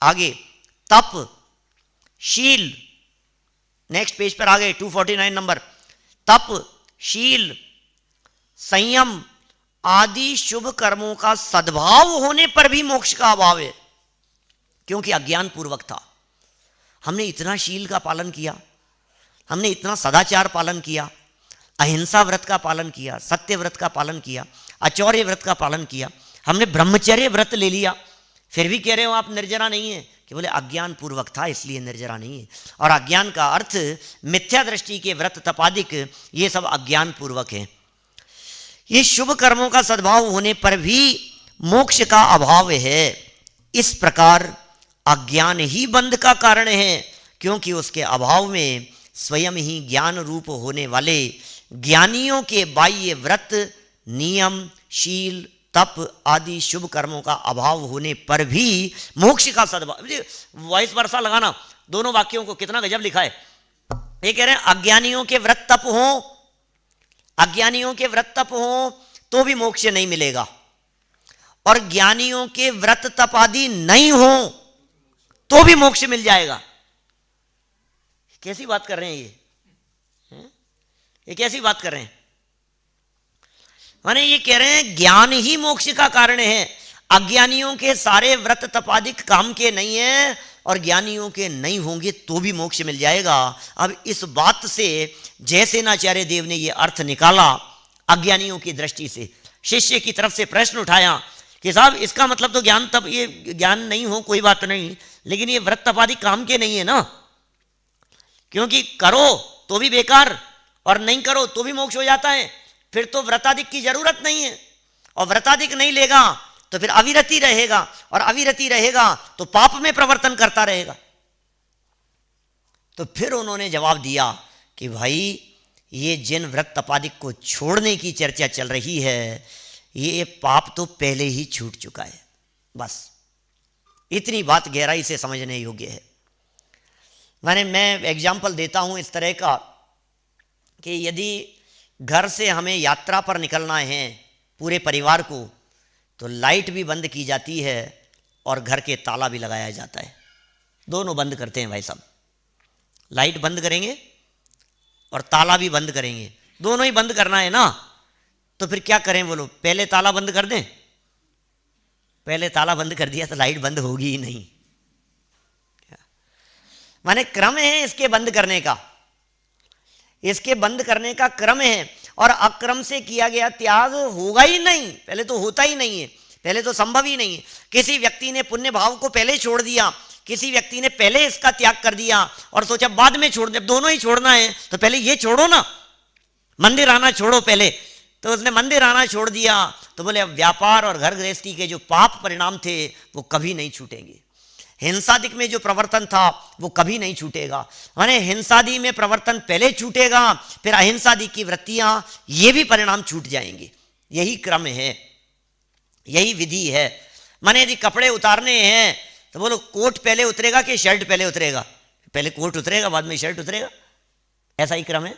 आगे तप, शील, नेक्स्ट पेज पर आगे 249 नंबर, तप, शील, संयम आदि शुभ कर्मों का सद्भाव होने पर भी मोक्ष का अभाव है, क्योंकि अज्ञान पूर्वक था। हमने इतना शील का पालन किया, हमने इतना सदाचार पालन किया, अहिंसा व्रत का पालन किया, सत्य व्रत का पालन किया, अचौर्य व्रत का पालन किया, हमने ब्रह्मचर्य व्रत ले लिया, फिर भी कह रहे हो आप निर्जरा नहीं है, कि बोले अज्ञान पूर्वक था इसलिए निर्जरा नहीं है। और अज्ञान का अर्थ मिथ्या दृष्टि के व्रत तपादिक, ये सब अज्ञान पूर्वक है। ये शुभ कर्मों का सद्भाव होने पर भी मोक्ष का अभाव है। इस प्रकार अज्ञान ही बंध का कारण है, क्योंकि उसके अभाव में स्वयं ही ज्ञान रूप होने वाले ज्ञानियों के बाह्य व्रत नियम शील तप आदि शुभ कर्मों का अभाव होने पर भी मोक्ष का सद्भाव। वॉइस वर्षा लगाना दोनों वाक्यों को, कितना गजब लिखा है। ये कह रहे हैं अज्ञानियों के व्रत तप हो, अज्ञानियों के व्रत तप हो तो भी मोक्ष नहीं मिलेगा, और ज्ञानियों के व्रत तप आदि नहीं हो तो भी मोक्ष मिल जाएगा। कैसी बात कर रहे हैं ये कैसी बात कर रहे हैं? माने ये कह रहे हैं ज्ञान ही मोक्ष का कारण है। अज्ञानियों के सारे व्रत तपादिक काम के नहीं है, और ज्ञानियों के नहीं होंगे तो भी मोक्ष मिल जाएगा। अब इस बात से जयसेनाचार्य देव ने यह अर्थ निकाला अज्ञानियों की दृष्टि से। शिष्य की तरफ से प्रश्न उठाया कि साहब इसका मतलब तो ज्ञान तप, ये ज्ञान नहीं हो कोई बात नहीं, लेकिन ये व्रत तपादिक काम के नहीं है ना, क्योंकि करो तो भी बेकार और नहीं करो तो भी मोक्ष हो जाता है। फिर तो व्रताधिक की जरूरत नहीं है, और व्रताधिक नहीं लेगा तो फिर अविरति रहेगा, और अविरति रहेगा तो पाप में प्रवर्तन करता रहेगा। तो फिर उन्होंने जवाब दिया कि भाई ये जिन व्रत तपादिक को छोड़ने की चर्चा चल रही है, ये पाप तो पहले ही छूट चुका है। बस इतनी बात गहराई से समझने योग्य है। मैं एग्जाम्पल देता हूं इस तरह का कि यदि घर से हमें यात्रा पर निकलना है पूरे परिवार को, तो लाइट भी बंद की जाती है और घर के ताला भी लगाया जाता है। दोनों बंद करते हैं भाई साहब, लाइट बंद करेंगे और ताला भी बंद करेंगे, दोनों ही बंद करना है ना। तो फिर क्या करें बोलो, पहले ताला बंद कर दें? पहले ताला बंद कर दिया तो लाइट बंद होगी ही नहीं। माने क्रम है इसके बंद करने का, इसके बंद करने का क्रम है, और अक्रम से किया गया त्याग होगा ही नहीं, पहले तो होता ही नहीं है। पहले तो संभव ही नहीं है। किसी व्यक्ति ने पुण्य भाव को पहले छोड़ दिया, किसी व्यक्ति ने पहले इसका त्याग कर दिया और सोचा बाद में छोड़ दे। जब दोनों ही छोड़ना है तो पहले ये छोड़ो ना, मंदिर आना छोड़ो पहले। तो उसने मंदिर आना छोड़ दिया तो बोले अब व्यापार और घर गृहस्थी के जो पाप परिणाम थे वो कभी नहीं छूटेंगे। हिंसादिक में जो प्रवर्तन था वो कभी नहीं छूटेगा। माने हिंसादि में प्रवर्तन पहले छूटेगा, फिर अहिंसादि की वृत्तियां, ये भी परिणाम छूट जाएंगे। यही क्रम है, यही विधि है। माने यदि कपड़े उतारने हैं तो बोलो कोट पहले उतरेगा कि शर्ट पहले उतरेगा? पहले कोट उतरेगा बाद में शर्ट उतरेगा, ऐसा ही क्रम है।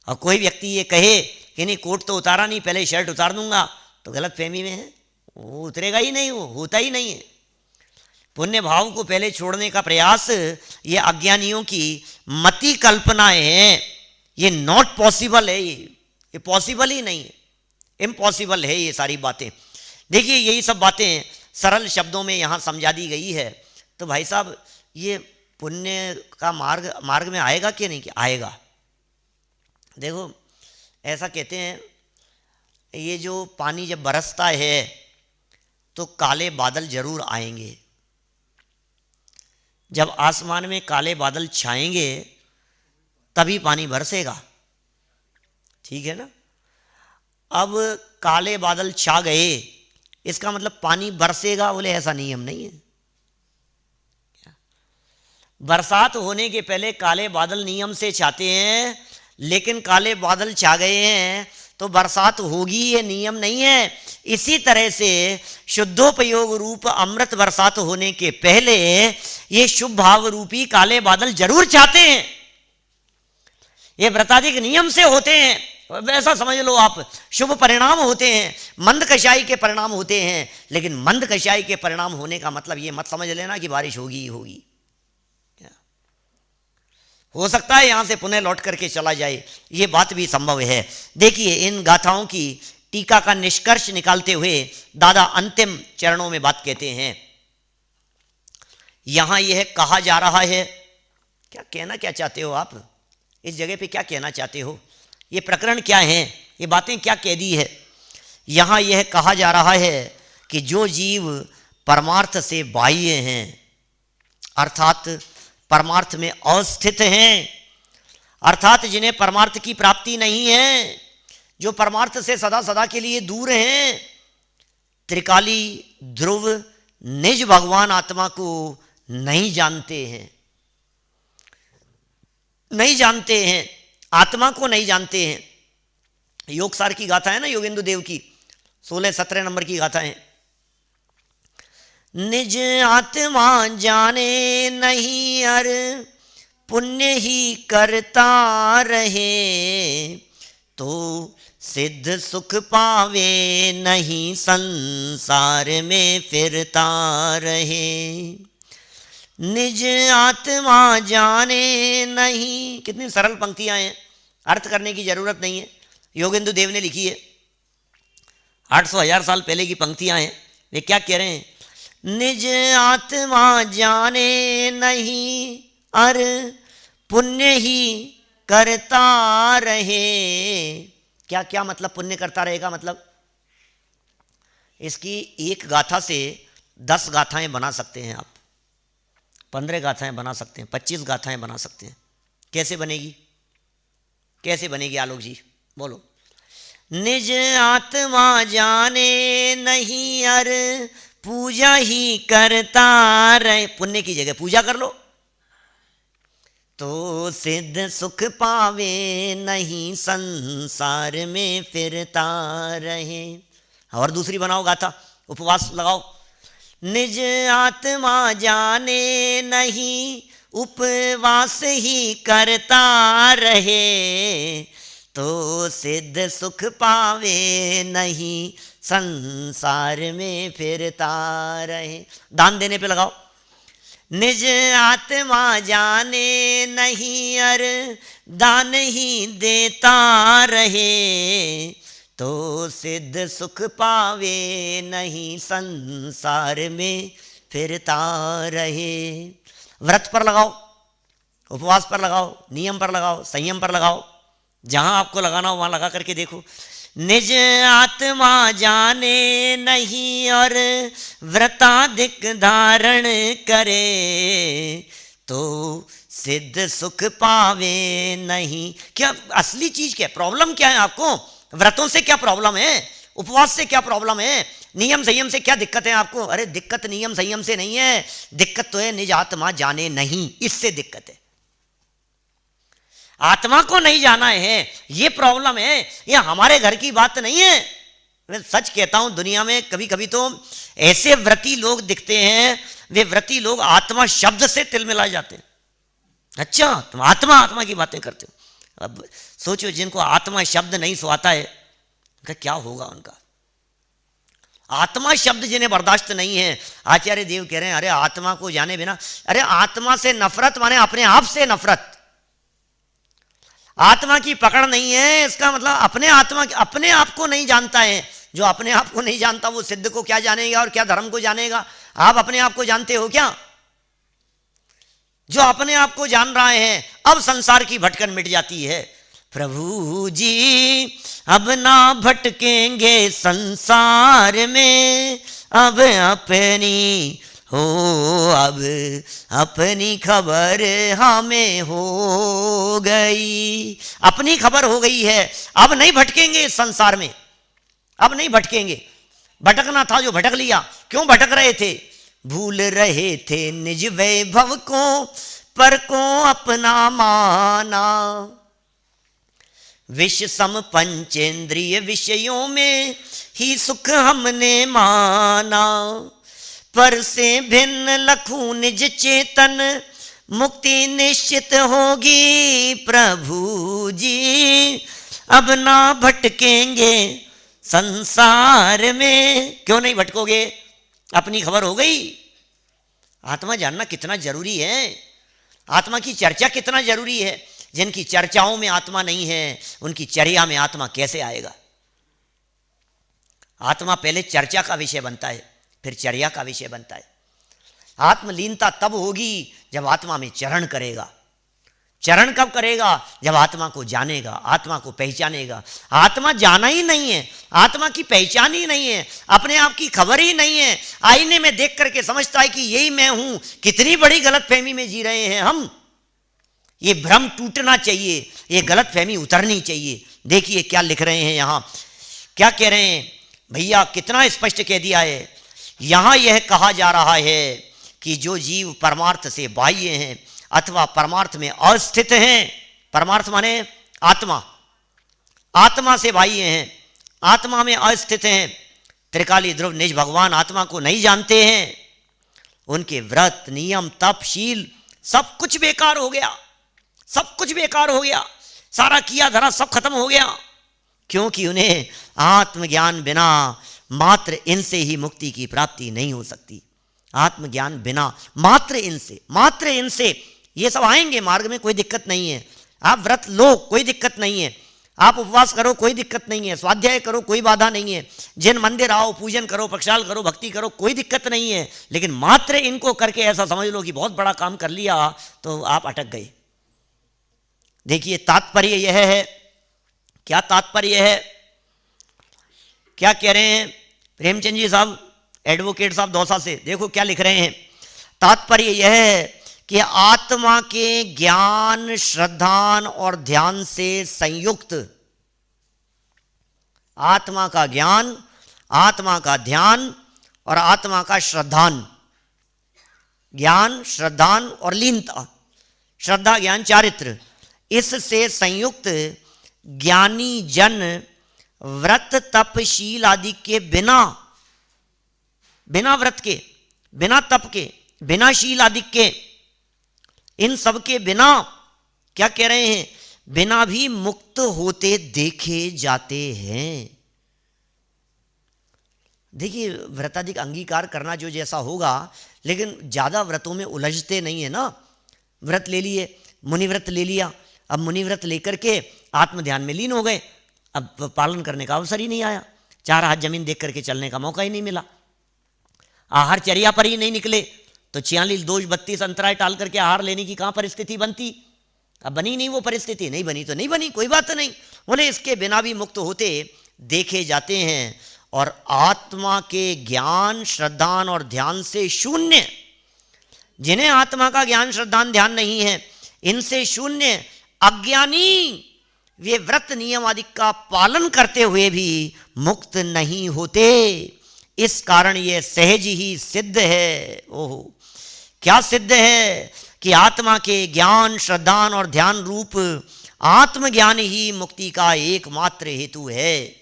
और कोई व्यक्ति ये कहे कि नहीं कोट तो उतारा नहीं, पहले शर्ट उतार दूंगा, तो गलत फहमी में है, वो उतरेगा ही नहीं, वो होता ही नहीं है। पुण्य भाव को पहले छोड़ने का प्रयास ये अज्ञानियों की मति कल्पनाएं हैं। ये नॉट पॉसिबल है, ये पॉसिबल ही नहीं है, इम्पॉसिबल है ये सारी बातें। देखिए यही सब बातें सरल शब्दों में यहाँ समझा दी गई है। तो भाई साहब ये पुण्य का मार्ग में आएगा कि नहीं? कि आएगा। देखो ऐसा कहते हैं, ये जो पानी जब बरसता है तो काले बादल जरूर आएंगे। जब आसमान में काले बादल छाएंगे तभी पानी बरसेगा, ठीक है ना। अब काले बादल छा गए, इसका मतलब पानी बरसेगा? बोले ऐसा नियम नहीं है। बरसात होने के पहले काले बादल नियम से छाते हैं, लेकिन काले बादल छा गए हैं तो बरसात होगी, ये नियम नहीं है। इसी तरह से शुद्धोपयोग रूप अमृत बरसात होने के पहले ये शुभ भाव रूपी काले बादल जरूर छाते हैं। ये व्रताधिक नियम से होते हैं, वैसा समझ लो आप। शुभ परिणाम होते हैं, मंद कषाई के परिणाम होते हैं, लेकिन मंद कषाई के परिणाम होने का मतलब ये मत समझ लेना कि बारिश होगी ही होगी। हो सकता है यहां से पुनः लौट करके चला जाए, ये बात भी संभव है। देखिए इन गाथाओं की टीका का निष्कर्ष निकालते हुए दादा अंतिम चरणों में बात कहते हैं। यहां यह कहा जा रहा है, क्या कहना क्या चाहते हो आप? इस जगह पे क्या कहना चाहते हो? ये प्रकरण क्या है? ये बातें क्या कह दी है? यहां यह कहा जा रहा है कि जो जीव परमार्थ से बाह्य हैं, अर्थात परमार्थ में अस्थित हैं, अर्थात जिन्हें परमार्थ की प्राप्ति नहीं है, जो परमार्थ से सदा सदा के लिए दूर हैं, त्रिकाली ध्रुव निज भगवान आत्मा को नहीं जानते हैं, नहीं जानते हैं, आत्मा को नहीं जानते हैं। योगसार की गाथा है ना, योगेंदु देव की 16-17 नंबर की गाथा है। निज आत्मा जाने नहीं अर पुण्य ही करता रहे, तो सिद्ध सुख पावे नहीं संसार में फिरता रहे। निज आत्मा जाने नहीं, कितनी सरल पंक्तियां हैं, अर्थ करने की जरूरत नहीं है। योगेंदु देव ने लिखी है, 800-1000 साल पहले की पंक्तियां हैं। वे क्या कह रहे हैं? निज आत्मा जाने नहीं अर पुण्य ही करता रहे। क्या क्या मतलब पुण्य करता रहेगा? मतलब इसकी एक गाथा से 10 गाथाएं बना सकते हैं आप, 15 गाथाएं बना सकते हैं, 25 गाथाएं बना सकते हैं। कैसे बनेगी? कैसे बनेगी आलोक जी बोलो। निज आत्मा जाने नहीं अर पूजा ही करता रहे, पुण्य की जगह पूजा कर लो, तो सिद्ध सुख पावे नहीं संसार में फिरता रहे। और दूसरी बनाओ गाथा, उपवास लगाओ। निज आत्मा जाने नहीं उपवास ही करता रहे, तो सिद्ध सुख पावे नहीं संसार में फिरता रहे। दान देने पे लगाओ। निज आत्मा जाने नहीं अर दान ही देता रहे, तो सिद्ध सुख पावे नहीं संसार में फिरता रहे। व्रत पर लगाओ, उपवास पर लगाओ, नियम पर लगाओ, संयम पर लगाओ, जहाँ आपको लगाना हो वहाँ लगा करके देखो। निज आत्मा जाने नहीं और व्रताधिक धारण करे, तो सिद्ध सुख पावे नहीं। क्या असली चीज क्या है? प्रॉब्लम क्या है आपको? व्रतों से क्या प्रॉब्लम है? उपवास से क्या प्रॉब्लम है? नियम संयम से क्या दिक्कत है आपको? अरे दिक्कत नियम संयम से नहीं है, दिक्कत तो है निज आत्मा जाने नहीं, इससे दिक्कत है। आत्मा को नहीं जाना है, ये प्रॉब्लम है। ये हमारे घर की बात नहीं है। मैं सच कहता हूं, दुनिया में कभी कभी तो ऐसे व्रती लोग दिखते हैं, वे व्रती लोग आत्मा शब्द से तिलमिला जाते हैं। अच्छा तुम आत्मा आत्मा की बातें करते हो। अब सोचो जिनको आत्मा शब्द नहीं सुहाता है, उनका क्या होगा? उनका आत्मा शब्द जिन्हें बर्दाश्त नहीं है, आचार्य देव कह रहे हैं अरे आत्मा को जाने बिना, अरे आत्मा से नफरत माने अपने आप से नफरत। आत्मा की पकड़ नहीं है, इसका मतलब अपने आप को नहीं जानता है। जो अपने आप को नहीं जानता वो सिद्ध को क्या जानेगा और क्या धर्म को जानेगा? आप अपने आप को जानते हो क्या? जो अपने आप को जान रहे हैं, अब संसार की भटकन मिट जाती है। प्रभु जी अब ना भटकेंगे संसार में, अब अपनी हो, अब अपनी खबर हमें हो गई। अपनी खबर हो गई है, अब नहीं भटकेंगे इस संसार में, अब नहीं भटकेंगे। भटकना था जो भटक लिया। क्यों भटक रहे थे? भूल रहे थे निज वैभव को, पर को अपना माना। विष सम पंचेंद्रिय विषयों में ही सुख हमने माना, पर से भिन्न लखू निज चेतन मुक्ति निश्चित होगी। प्रभु जी अब ना भटकेंगे संसार में। क्यों नहीं भटकोगे? अपनी खबर हो गई। आत्मा जानना कितना जरूरी है, आत्मा की चर्चा कितना जरूरी है। जिनकी चर्चाओं में आत्मा नहीं है, उनकी चर्या में आत्मा कैसे आएगा? आत्मा पहले चर्चा का विषय बनता है, फिर चर्या का विषय बनता है। आत्मलीनता तब होगी जब आत्मा में चरण करेगा। चरण कब करेगा? जब आत्मा को जानेगा, आत्मा को पहचानेगा। आत्मा जाना ही नहीं है, आत्मा की पहचान ही नहीं है, अपने आप की खबर ही नहीं है। आईने में देख करके समझता है कि यही मैं हूं। कितनी बड़ी गलतफहमी में जी रहे हैं हम। ये भ्रम टूटना चाहिए, ये गलतफहमी उतरनी चाहिए। देखिए क्या लिख रहे हैं यहां, क्या कह रहे हैं भैया, कितना स्पष्ट कह दिया है। यहां यह कहा जा रहा है कि जो जीव परमार्थ से बाह्य हैं अथवा परमार्थ में अस्थित हैं, परमार्थ माने आत्मा, आत्मा से बाह्य हैं, आत्मा में अस्थित हैं, त्रिकाली ध्रुव निज भगवान आत्मा को नहीं जानते हैं, उनके व्रत नियम तप शील सब कुछ बेकार हो गया, सब कुछ बेकार हो गया। सारा किया धरा सब खत्म हो गया, क्योंकि उन्हें आत्मज्ञान बिना मात्र इनसे ही मुक्ति की प्राप्ति नहीं हो सकती। आत्मज्ञान बिना मात्र इनसे ये सब आएंगे मार्ग में, कोई दिक्कत नहीं है। आप व्रत लो, कोई दिक्कत नहीं है। आप उपवास करो, कोई दिक्कत नहीं है। स्वाध्याय करो, कोई बाधा नहीं है। जिन मंदिर आओ, पूजन करो, प्रक्षाल करो, भक्ति करो, कोई दिक्कत नहीं है। लेकिन मात्र इनको करके ऐसा समझ लो कि बहुत बड़ा काम कर लिया, तो आप अटक गए। देखिए तात्पर्य यह है, क्या तात्पर्य है, क्या कह रहे हैं प्रेमचंद जी साहब, एडवोकेट साहब दौसा से। देखो क्या लिख रहे हैं। तात्पर्य यह है कि आत्मा के ज्ञान श्रद्धान और ध्यान से संयुक्त, आत्मा का ज्ञान, आत्मा का ध्यान और आत्मा का श्रद्धान, ज्ञान श्रद्धान और लीनता, श्रद्धा ज्ञान चारित्र, इससे संयुक्त ज्ञानी जन व्रत तप शील आदि के बिना, बिना व्रत के, बिना तप के, बिना शील आदि के, इन सब के बिना क्या कह रहे हैं, बिना भी मुक्त होते देखे जाते हैं। देखिए व्रताधिक अंगीकार करना जो जैसा होगा, लेकिन ज्यादा व्रतों में उलझते नहीं है ना। व्रत ले लिए, मुनिव्रत ले लिया, अब मुनिव्रत लेकर के आत्म ध्यान में लीन हो गए, अब पालन करने का अवसर ही नहीं आया, 4 हाथ जमीन देख करके चलने का मौका ही नहीं मिला, आहार चर्या पर ही नहीं निकले, तो 46 दोष 32 अंतराय टाल करके आहार लेने की कहां परिस्थिति बनती। अब बनी नहीं वो परिस्थिति, नहीं बनी तो नहीं बनी, कोई बात नहीं। बोले इसके बिना भी मुक्त होते देखे जाते हैं और आत्मा के ज्ञान श्रद्धान और ध्यान से शून्य, जिन्हें आत्मा का ज्ञान श्रद्धान ध्यान नहीं है, इनसे शून्य अज्ञानी वे व्रत नियम आदि का पालन करते हुए भी मुक्त नहीं होते। इस कारण यह सहज ही सिद्ध है। ओहो, क्या सिद्ध है कि आत्मा के ज्ञान श्रद्धान और ध्यान रूप आत्मज्ञान ही मुक्ति का एकमात्र हेतु है।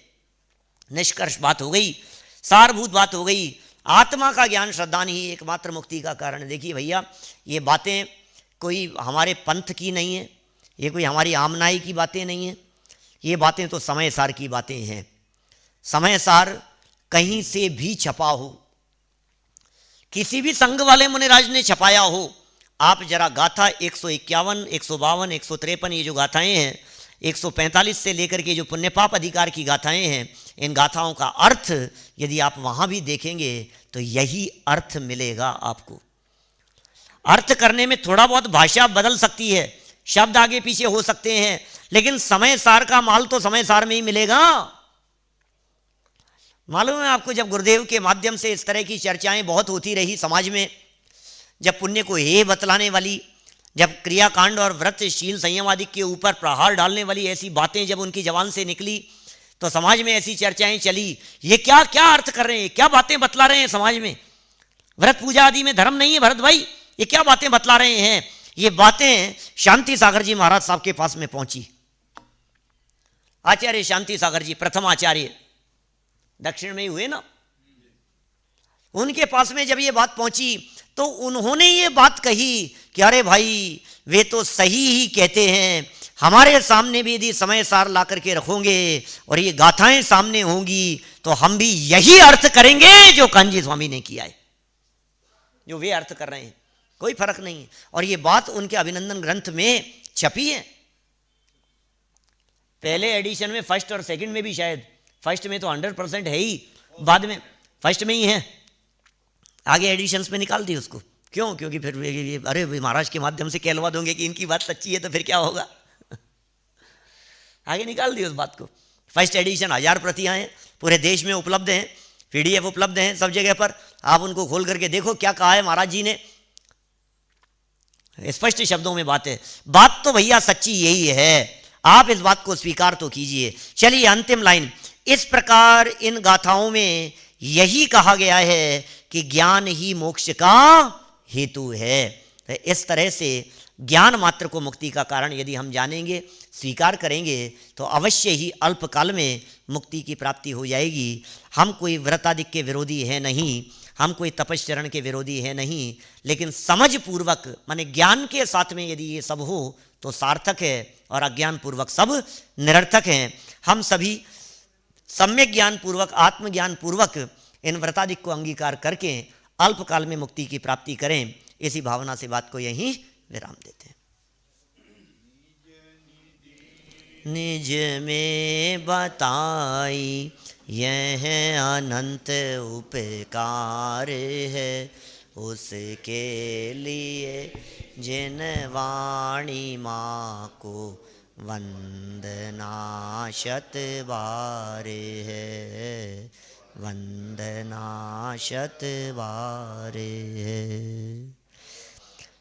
निष्कर्ष बात हो गई, सारभूत बात हो गई। आत्मा का ज्ञान श्रद्धान ही एकमात्र मुक्ति का कारण। देखिए भैया, ये बातें कोई हमारे पंथ की नहीं है, ये कोई हमारी आमनाई की बातें नहीं हैं, ये बातें तो समय सार की बातें हैं। समय सार कहीं से भी छपा हो, किसी भी संघ वाले मुनिराज ने छपाया हो, आप जरा गाथा 151, 152, 153 ये जो गाथाएं हैं, 145 से लेकर के जो पुण्य पाप अधिकार की गाथाएं हैं, इन गाथाओं का अर्थ यदि आप वहाँ भी देखेंगे तो यही अर्थ मिलेगा आपको। अर्थ करने में थोड़ा बहुत भाषा बदल सकती है, शब्द आगे पीछे हो सकते हैं, लेकिन समय सार का माल तो समय सार में ही मिलेगा। मालूम है आपको, जब गुरुदेव के माध्यम से इस तरह की चर्चाएं बहुत होती रही समाज में, जब पुण्य को हे बतलाने वाली, जब क्रियाकांड और व्रत शील संयम आदि के ऊपर प्रहार डालने वाली ऐसी बातें जब उनकी जबान से निकली, तो समाज में ऐसी चर्चाएं चली, ये क्या क्या अर्थ कर रहे हैं, क्या बातें बतला रहे हैं समाज में, व्रत पूजा आदि में धर्म नहीं है भरत भाई, ये क्या बातें बतला रहे हैं। ये बातें शांति सागर जी महाराज साहब के पास में पहुंची। आचार्य शांति सागर जी प्रथम आचार्य दक्षिण में ही हुए ना, उनके पास में जब ये बात पहुंची तो उन्होंने ये बात कही कि अरे भाई, वे तो सही ही कहते हैं, हमारे सामने भी यदि समय सार ला करके रखोगे और ये गाथाएं सामने होंगी तो हम भी यही अर्थ करेंगे जो कान्जी स्वामी ने किया है, जो वे अर्थ कर रहे हैं, कोई फर्क नहीं है। और ये बात उनके अभिनंदन ग्रंथ में छपी है, पहले एडिशन में, फर्स्ट और सेकंड में भी, शायद फर्स्ट में तो 100% है ही, बाद में फर्स्ट में ही है, आगे एडिशंस में निकाल दी उसको। क्यों? क्योंकि फिर अरे महाराज के माध्यम से कहलवा दोगे कि इनकी बात सच्ची है तो फिर क्या होगा। आगे निकाल दी उस बात को। फर्स्ट एडिशन 1000 प्रतियां हैं, पूरे देश में उपलब्ध हैं, PDF उपलब्ध हैं सब जगह पर, आप उनको खोल करके देखो क्या कहा है महाराज जी ने, स्पष्ट शब्दों में बात है। बात तो भैया सच्ची यही है, आप इस बात को स्वीकार तो कीजिए। चलिए अंतिम लाइन, इस प्रकार इन गाथाओं में यही कहा गया है कि ज्ञान ही मोक्ष का हेतु है। तो इस तरह से ज्ञान मात्र को मुक्ति का कारण यदि हम जानेंगे, स्वीकार करेंगे, तो अवश्य ही अल्पकाल में मुक्ति की प्राप्ति हो जाएगी। हम कोई व्रतादिक के विरोधी हैं नहीं, हम कोई तपश्चरण के विरोधी हैं नहीं, लेकिन समझ पूर्वक माने ज्ञान के साथ में यदि ये सब हो तो सार्थक है, और अज्ञान पूर्वक सब निरर्थक हैं। हम सभी सम्यक ज्ञान पूर्वक, आत्मज्ञान पूर्वक इन व्रतादिक को अंगीकार करके अल्पकाल में मुक्ति की प्राप्ति करें। इसी भावना से बात को यहीं विराम देते हैं। निज में बताई यह अनंत उपकार है, उसके लिए जिन वाणी माँ को वंदना शत बार है, वंदना शत बार है।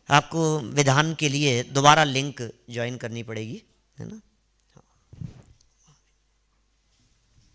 आपको विधान के लिए दोबारा लिंक ज्वाइन करनी पड़ेगी, है ना।